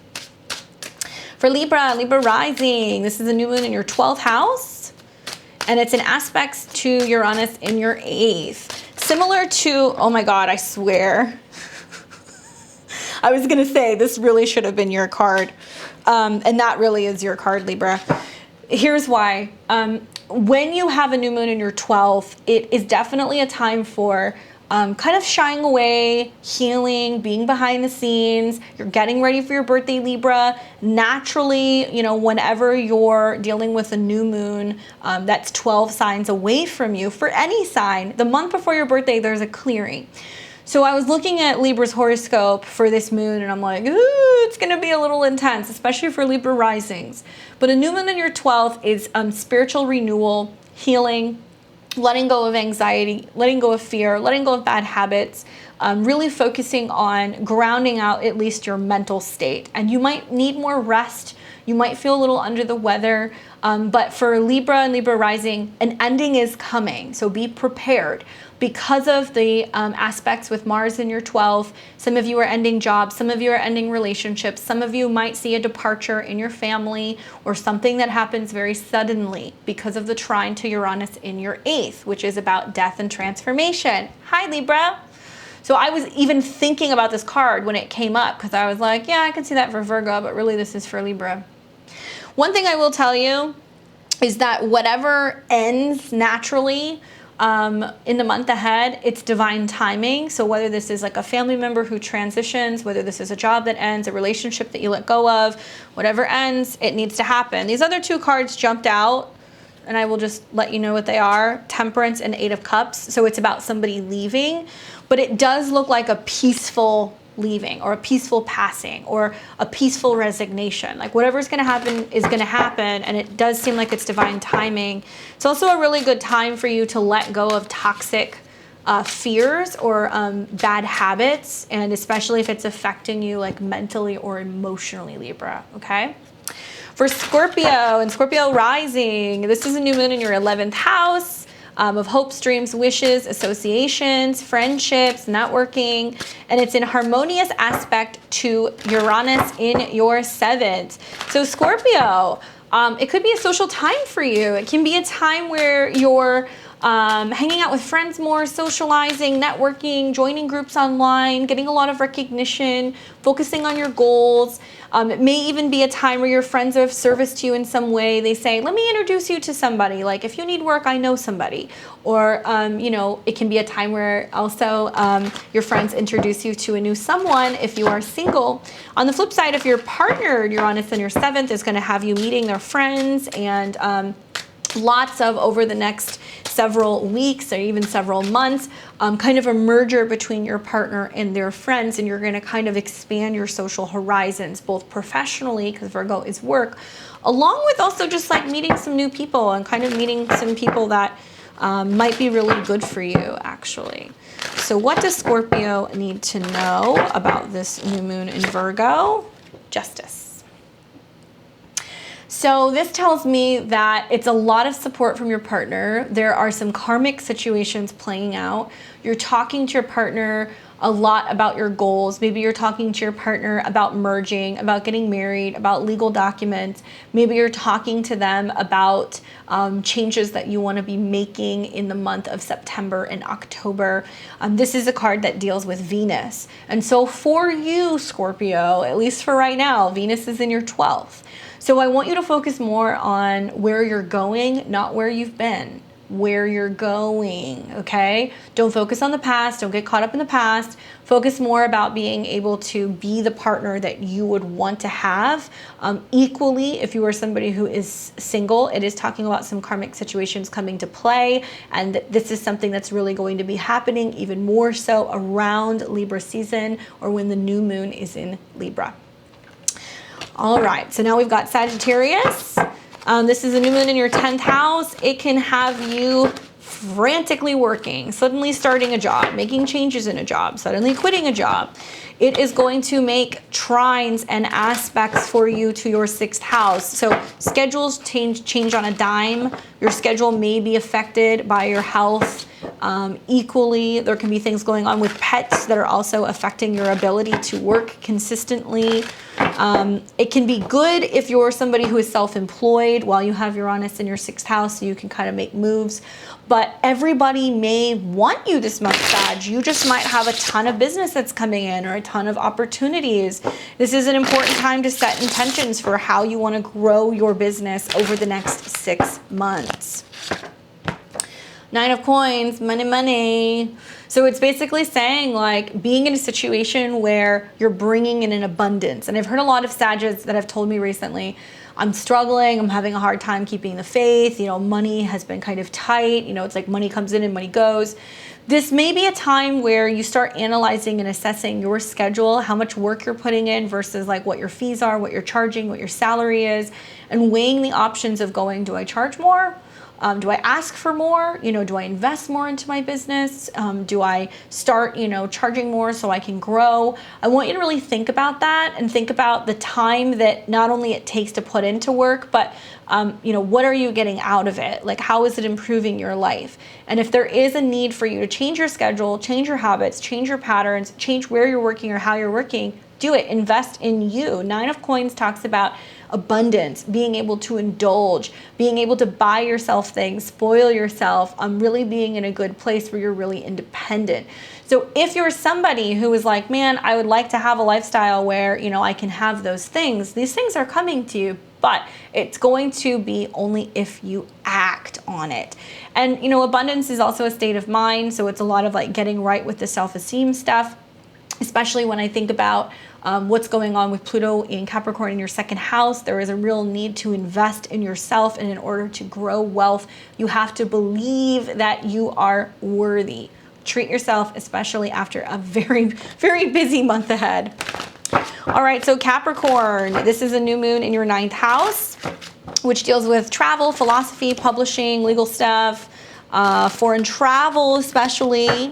A: For Libra, Libra rising, this is a new moon in your 12th house, and it's in aspects to Uranus in your 8th. Similar to, oh my God, I swear. I was going to say, this really should have been your card, and that really is your card, Libra. Here's why. When you have a new moon in your 12th, it is definitely a time for kind of shying away, healing, being behind the scenes. You're getting ready for your birthday, Libra. Naturally, you know, whenever you're dealing with a new moon, that's 12 signs away from you. For any sign, the month before your birthday, there's a clearing. So I was looking at Libra's horoscope for this moon and I'm like, ooh, it's going to be a little intense, especially for Libra risings. But a new moon in your 12th is spiritual renewal, healing, letting go of anxiety, letting go of fear, letting go of bad habits, really focusing on grounding out at least your mental state. And you might need more rest. You might feel a little under the weather, but for Libra and Libra rising, an ending is coming. So be prepared. Because of the aspects with Mars in your 12th, some of you are ending jobs, some of you are ending relationships, some of you might see a departure in your family or something that happens very suddenly because of the trine to Uranus in your 8th, which is about death and transformation. Hi, Libra. So I was even thinking about this card when it came up because I was like, yeah, I can see that for Virgo, but really this is for Libra. One thing I will tell you is that whatever ends naturally in the month ahead, it's divine timing. So whether this is like a family member who transitions, whether this is a job that ends, a relationship that you let go of, whatever ends, it needs to happen. These other two cards jumped out, and I will just let you know what they are. Temperance and 8 of Cups. So it's about somebody leaving, but it does look like a peaceful leaving or a peaceful passing or a peaceful resignation. Like whatever's going to happen is going to happen, and it does seem like it's divine timing. It's also a really good time for you to let go of toxic fears or bad habits, and especially if it's affecting you like mentally or emotionally, Libra, okay? For Scorpio and Scorpio rising, this is a new moon in your 11th house. Of hopes, dreams, wishes, associations, friendships, networking, and it's in harmonious aspect to Uranus in your 7th. So Scorpio, it could be a social time for you. It can be a time where you're hanging out with friends more, socializing, networking, joining groups online, getting a lot of recognition, focusing on your goals. It may even be a time where your friends are of service to you in some way. They say, let me introduce you to somebody. Like if you need work, I know somebody. Or, you know, it can be a time where also your friends introduce you to a new someone if you are single. On the flip side, if you're partnered, Uranus in your 7th is going to have you meeting their friends and lots of, over the next several weeks or even several months, kind of a merger between your partner and their friends, and you're going to kind of expand your social horizons, both professionally, because Virgo is work, along with also just like meeting some new people and kind of meeting some people that might be really good for you, actually. So what does Scorpio need to know about this new moon in Virgo? Justice. So this tells me that it's a lot of support from your partner. There are some karmic situations playing out. You're talking to your partner a lot about your goals. Maybe you're talking to your partner about merging, about getting married, about legal documents. Maybe you're talking to them about changes that you want to be making in the month of September and October. This is a card that deals with Venus. And so for you, Scorpio, at least for right now, Venus is in your 12th. So I want you to focus more on where you're going, not where you've been, where you're going, okay? Don't focus on the past. Don't get caught up in the past. Focus more about being able to be the partner that you would want to have. Equally, if you are somebody who is single, it is talking about some karmic situations coming to play, and this is something that's really going to be happening even more so around Libra season or when the new moon is in Libra. All right, so now we've got Sagittarius. This is a new moon in your 10th house. It can have you frantically working, suddenly starting a job, making changes in a job, suddenly quitting a job. It is going to make trines and aspects for you to your 6th house. So schedules change on a dime. Your schedule may be affected by your health. Equally, there can be things going on with pets that are also affecting your ability to work consistently. It can be good if you're somebody who is self-employed while you have Uranus in your 6th house, so you can kind of make moves. But everybody may want you this month, Sag. You just might have a ton of business that's coming in or a ton of opportunities. This is an important time to set intentions for how you want to grow your business over the next 6 months. 9 of Coins, money, money. So it's basically saying like being in a situation where you're bringing in an abundance. And I've heard a lot of Sagittarius that have told me recently, I'm struggling, I'm having a hard time keeping the faith, you know, money has been kind of tight, you know, it's like money comes in and money goes. This may be a time where you start analyzing and assessing your schedule, how much work you're putting in versus like what your fees are, what you're charging, what your salary is, and weighing the options of going, do I charge more? Do I ask for more? You know, do I invest more into my business? Do I start, you know, charging more so I can grow? I want you to really think about that and think about the time that not only it takes to put into work, but you know, what are you getting out of it? Like, how is it improving your life? And if there is a need for you to change your schedule, change your habits, change your patterns, change where you're working or how you're working, do it. Invest in you. Nine of Coins talks about abundance, being able to indulge, being able to buy yourself things, spoil yourself, really being in a good place where you're really independent. So if you're somebody who is like, man, I would like to have a lifestyle where, you know, I can have those things, these things are coming to you, but it's going to be only if you act on it. And, you know, abundance is also a state of mind. So it's a lot of like getting right with the self-esteem stuff, especially when I think about what's going on with Pluto in Capricorn in your second house. There is a real need to invest in yourself, and in order to grow wealth, you have to believe that you are worthy. Treat yourself, especially after a very, very busy month ahead. All right, so Capricorn, this is a new moon in your 9th house, which deals with travel, philosophy, publishing, legal stuff, foreign travel especially,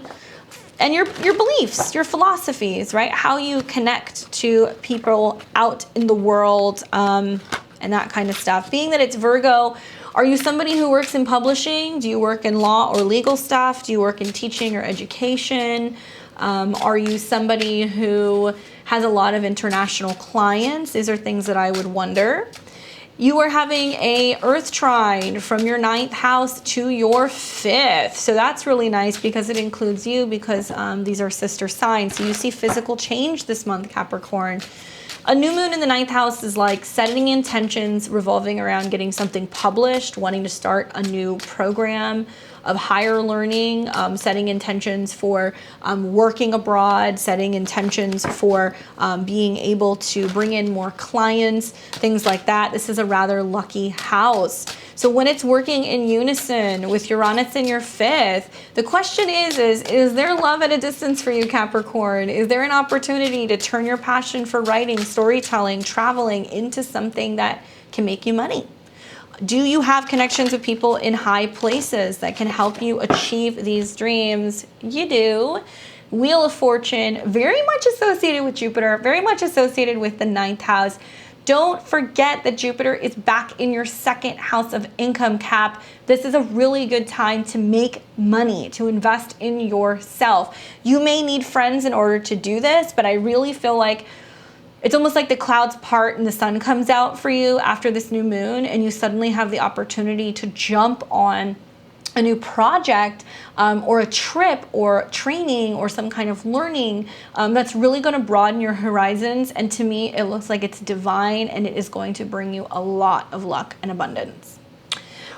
A: and your beliefs, your philosophies, right? How you connect to people out in the world, and that kind of stuff. Being that it's Virgo, are you somebody who works in publishing? Do you work in law or legal stuff? Do you work in teaching or education? Are you somebody who has a lot of international clients? These are things that I would wonder. You are having a Earth trine from your 9th house to your 5th. So that's really nice because it includes you, because these are sister signs. So you see physical change this month, Capricorn. A new moon in the 9th house is like setting intentions revolving around getting something published, wanting to start a new program of higher learning, setting intentions for working abroad, setting intentions for being able to bring in more clients, things like that. This is a rather lucky house. So when it's working in unison with Uranus in your 5th, the question is there love at a distance for you, Capricorn? Is there an opportunity to turn your passion for writing, storytelling, traveling into something that can make you money? Do you have connections with people in high places that can help you achieve these dreams? You do. Wheel of Fortune, very much associated with Jupiter, very much associated with the 9th house. Don't forget that Jupiter is back in your 2nd house of income, Cap. This is a really good time to make money, to invest in yourself. You may need friends in order to do this, but I really feel like it's almost like the clouds part and the sun comes out for you after this new moon, and you suddenly have the opportunity to jump on a new project or a trip or training or some kind of learning that's really going to broaden your horizons. And to me, it looks like it's divine, and it is going to bring you a lot of luck and abundance.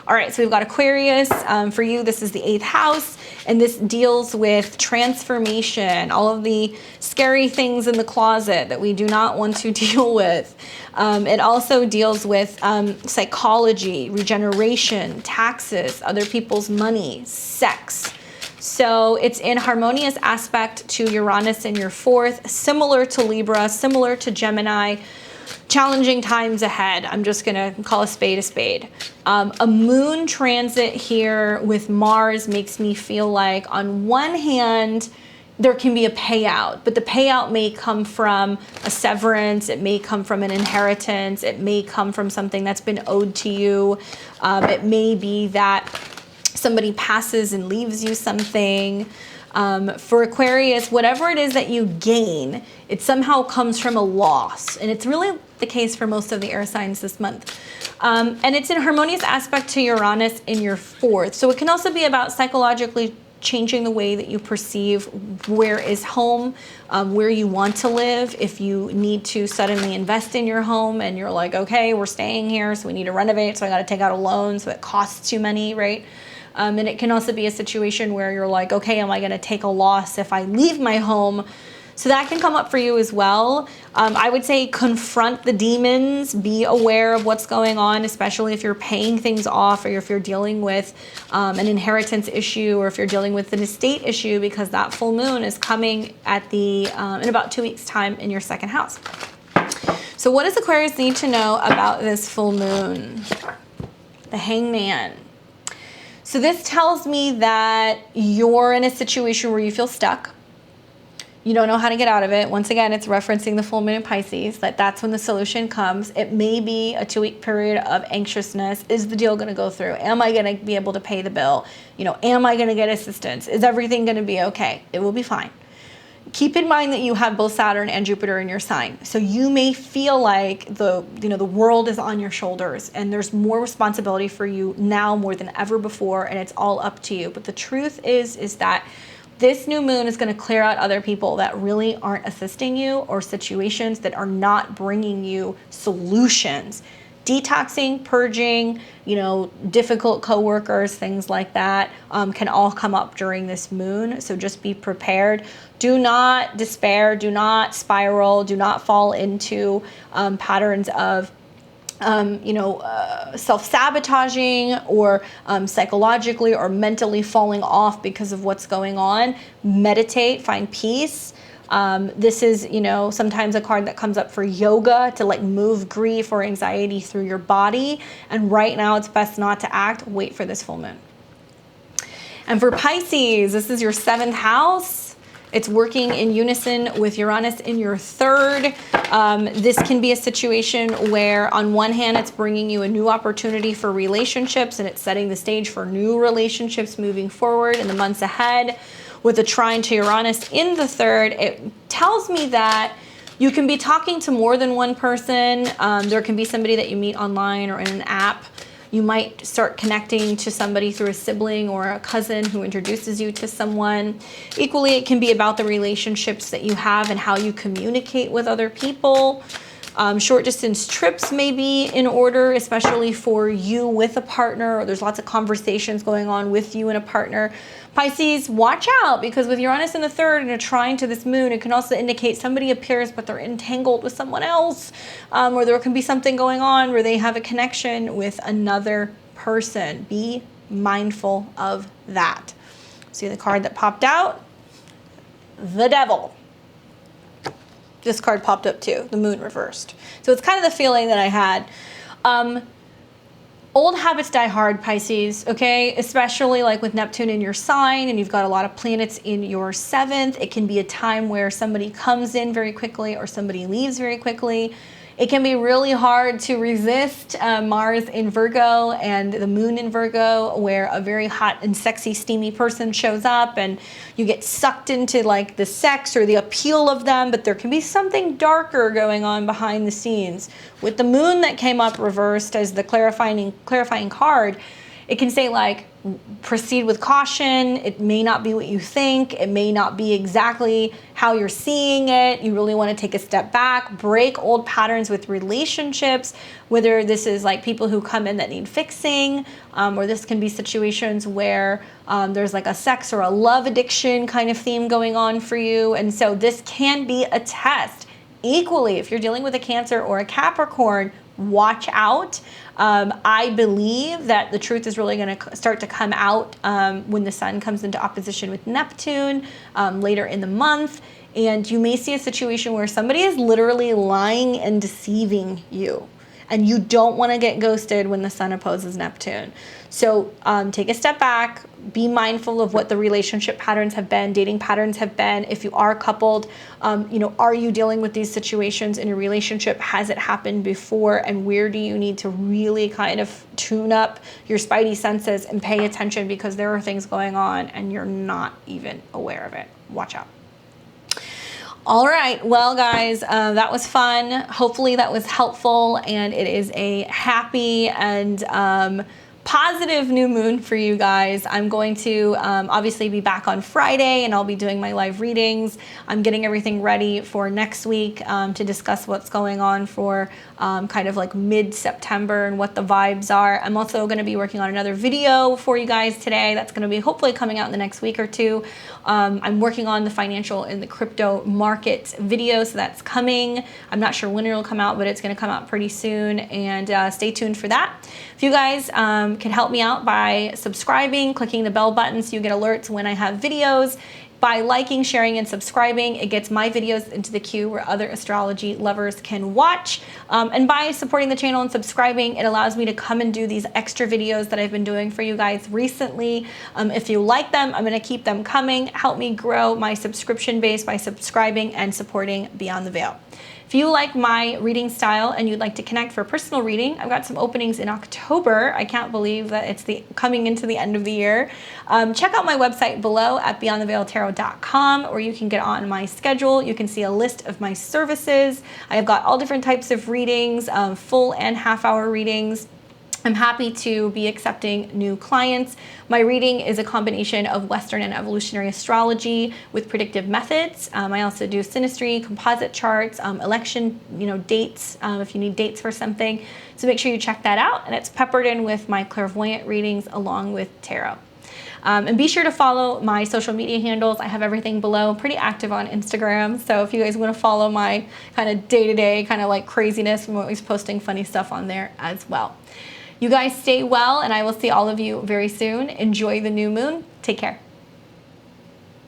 A: All right, so we've got Aquarius. For you, this is the 8th house, and this deals with transformation, all of the scary things in the closet that we do not want to deal with. It also deals with psychology, regeneration, taxes, other people's money, sex. So it's in harmonious aspect to Uranus in your 4th, similar to Libra, similar to Gemini. Challenging times ahead. I'm just gonna call a spade a spade. A moon transit here with Mars makes me feel like, on one hand, there can be a payout, but the payout may come from a severance, it may come from an inheritance, it may come from something that's been owed to you. It may be that somebody passes and leaves you something. For Aquarius, whatever it is that you gain, it somehow comes from a loss. And it's really the case for most of the air signs this month. And it's in harmonious aspect to Uranus in your 4th. So it can also be about psychologically changing the way that you perceive where is home, where you want to live. If you need to suddenly invest in your home and you're like, okay, we're staying here, so we need to renovate, so I got to take out a loan, so it costs you money, right? And it can also be a situation where you're like, okay, am I going to take a loss if I leave my home? So that can come up for you as well. I would say confront the demons, be aware of what's going on, especially if you're paying things off, or if you're dealing with an inheritance issue, or if you're dealing with an estate issue, because that full moon is coming at the in about 2 weeks' time in your 2nd house. So what does Aquarius need to know about this full moon? The Hangman. So this tells me that you're in a situation where you feel stuck. You don't know how to get out of it. Once again, it's referencing the full moon in Pisces, that's when the solution comes. It may be a 2-week period of anxiousness. Is the deal going to go through? Am I going to be able to pay the bill? Am I going to get assistance? Is everything going to be okay? It will be fine. Keep in mind that you have both Saturn and Jupiter in your sign. So you may feel like the world is on your shoulders and there's more responsibility for you now more than ever before, and it's all up to you. But the truth is that this new moon is going to clear out other people that really aren't assisting you, or situations that are not bringing you solutions. Detoxing, purging, difficult coworkers, things like that can all come up during this moon. So just be prepared. Do not despair. Do not spiral. Do not fall into patterns of self-sabotaging or psychologically or mentally falling off because of what's going on. Meditate, find peace. This is, sometimes a card that comes up for yoga to move grief or anxiety through your body. And right now it's best not to act. Wait for this full moon. And for Pisces, this is your 7th house. It's working in unison with Uranus in your 3rd. This can be a situation where on one hand, it's bringing you a new opportunity for relationships, and it's setting the stage for new relationships moving forward in the months ahead. With a trine to Uranus in the 3rd, it tells me that you can be talking to more than one person. There can be somebody that you meet online or in an app. You might start connecting to somebody through a sibling or a cousin who introduces you to someone. Equally, it can be about the relationships that you have and how you communicate with other people. Short distance trips may be in order, especially for you with a partner. There's lots of conversations going on with you and a partner. Pisces, watch out, because with Uranus in the 3rd and a trine to this moon, it can also indicate somebody appears but they're entangled with someone else, or there can be something going on where they have a connection with another person. Be mindful of that. See the card that popped out? The Devil. This card popped up too, the moon reversed. So it's kind of the feeling that I had. Old habits die hard, Pisces, okay? Especially with Neptune in your sign and you've got a lot of planets in your 7th. It can be a time where somebody comes in very quickly or somebody leaves very quickly. It can be really hard to resist Mars in Virgo and the moon in Virgo, where a very hot and sexy, steamy person shows up and you get sucked into the sex or the appeal of them, but there can be something darker going on behind the scenes. With the moon that came up reversed as the clarifying card, it can say proceed with caution. It may not be what you think. It may not be exactly how you're seeing it. You really want to take a step back, break old patterns with relationships, whether this is people who come in that need fixing, or this can be situations where there's a sex or a love addiction kind of theme going on for you. And so this can be a test. Equally, if you're dealing with a Cancer or a Capricorn, watch out. I believe that the truth is really going to start to come out when the sun comes into opposition with Neptune later in the month. And you may see a situation where somebody is literally lying and deceiving you. And you don't want to get ghosted when the sun opposes Neptune. So take a step back, be mindful of what the relationship patterns have been, dating patterns have been. If you are coupled, are you dealing with these situations in your relationship? Has it happened before? And where do you need to really kind of tune up your spidey senses and pay attention, because there are things going on and you're not even aware of it. Watch out. All right, well guys, that was fun. Hopefully that was helpful, and it is a happy and positive new moon for you guys. I'm going to obviously be back on Friday, and I'll be doing my live readings. I'm getting everything ready for next week to discuss what's going on for kind of mid-September and what the vibes are. I'm also going to be working on another video for you guys today that's going to be hopefully coming out in the next week or two. I'm working on the financial and the crypto market video, so that's coming. I'm not sure when it'll come out, but it's going to come out pretty soon, and stay tuned for that. If you guys can help me out by subscribing, clicking the bell button so you get alerts when I have videos, By liking, sharing, and subscribing, it gets my videos into the queue where other astrology lovers can watch. And by supporting the channel and subscribing, it allows me to come and do these extra videos that I've been doing for you guys recently. If you like them, I'm going to keep them coming. Help me grow my subscription base by subscribing and supporting Beyond the Veil. If you like my reading style and you'd like to connect for a personal reading, I've got some openings in October. I can't believe that it's coming into the end of the year. Check out my website below at beyondtheveiltarot.com, or you can get on my schedule. You can see a list of my services. I've got all different types of readings, full and half-hour readings. I'm happy to be accepting new clients. My reading is a combination of Western and evolutionary astrology with predictive methods. I also do synastry, composite charts, election, dates, if you need dates for something. So make sure you check that out. And it's peppered in with my clairvoyant readings along with tarot. And be sure to follow my social media handles. I have everything below. I'm pretty active on Instagram. So if you guys want to follow my kind of day-to-day kind of like craziness, I'm always posting funny stuff on there as well. You guys stay well, and I will see all of you very soon. Enjoy the new moon. Take care.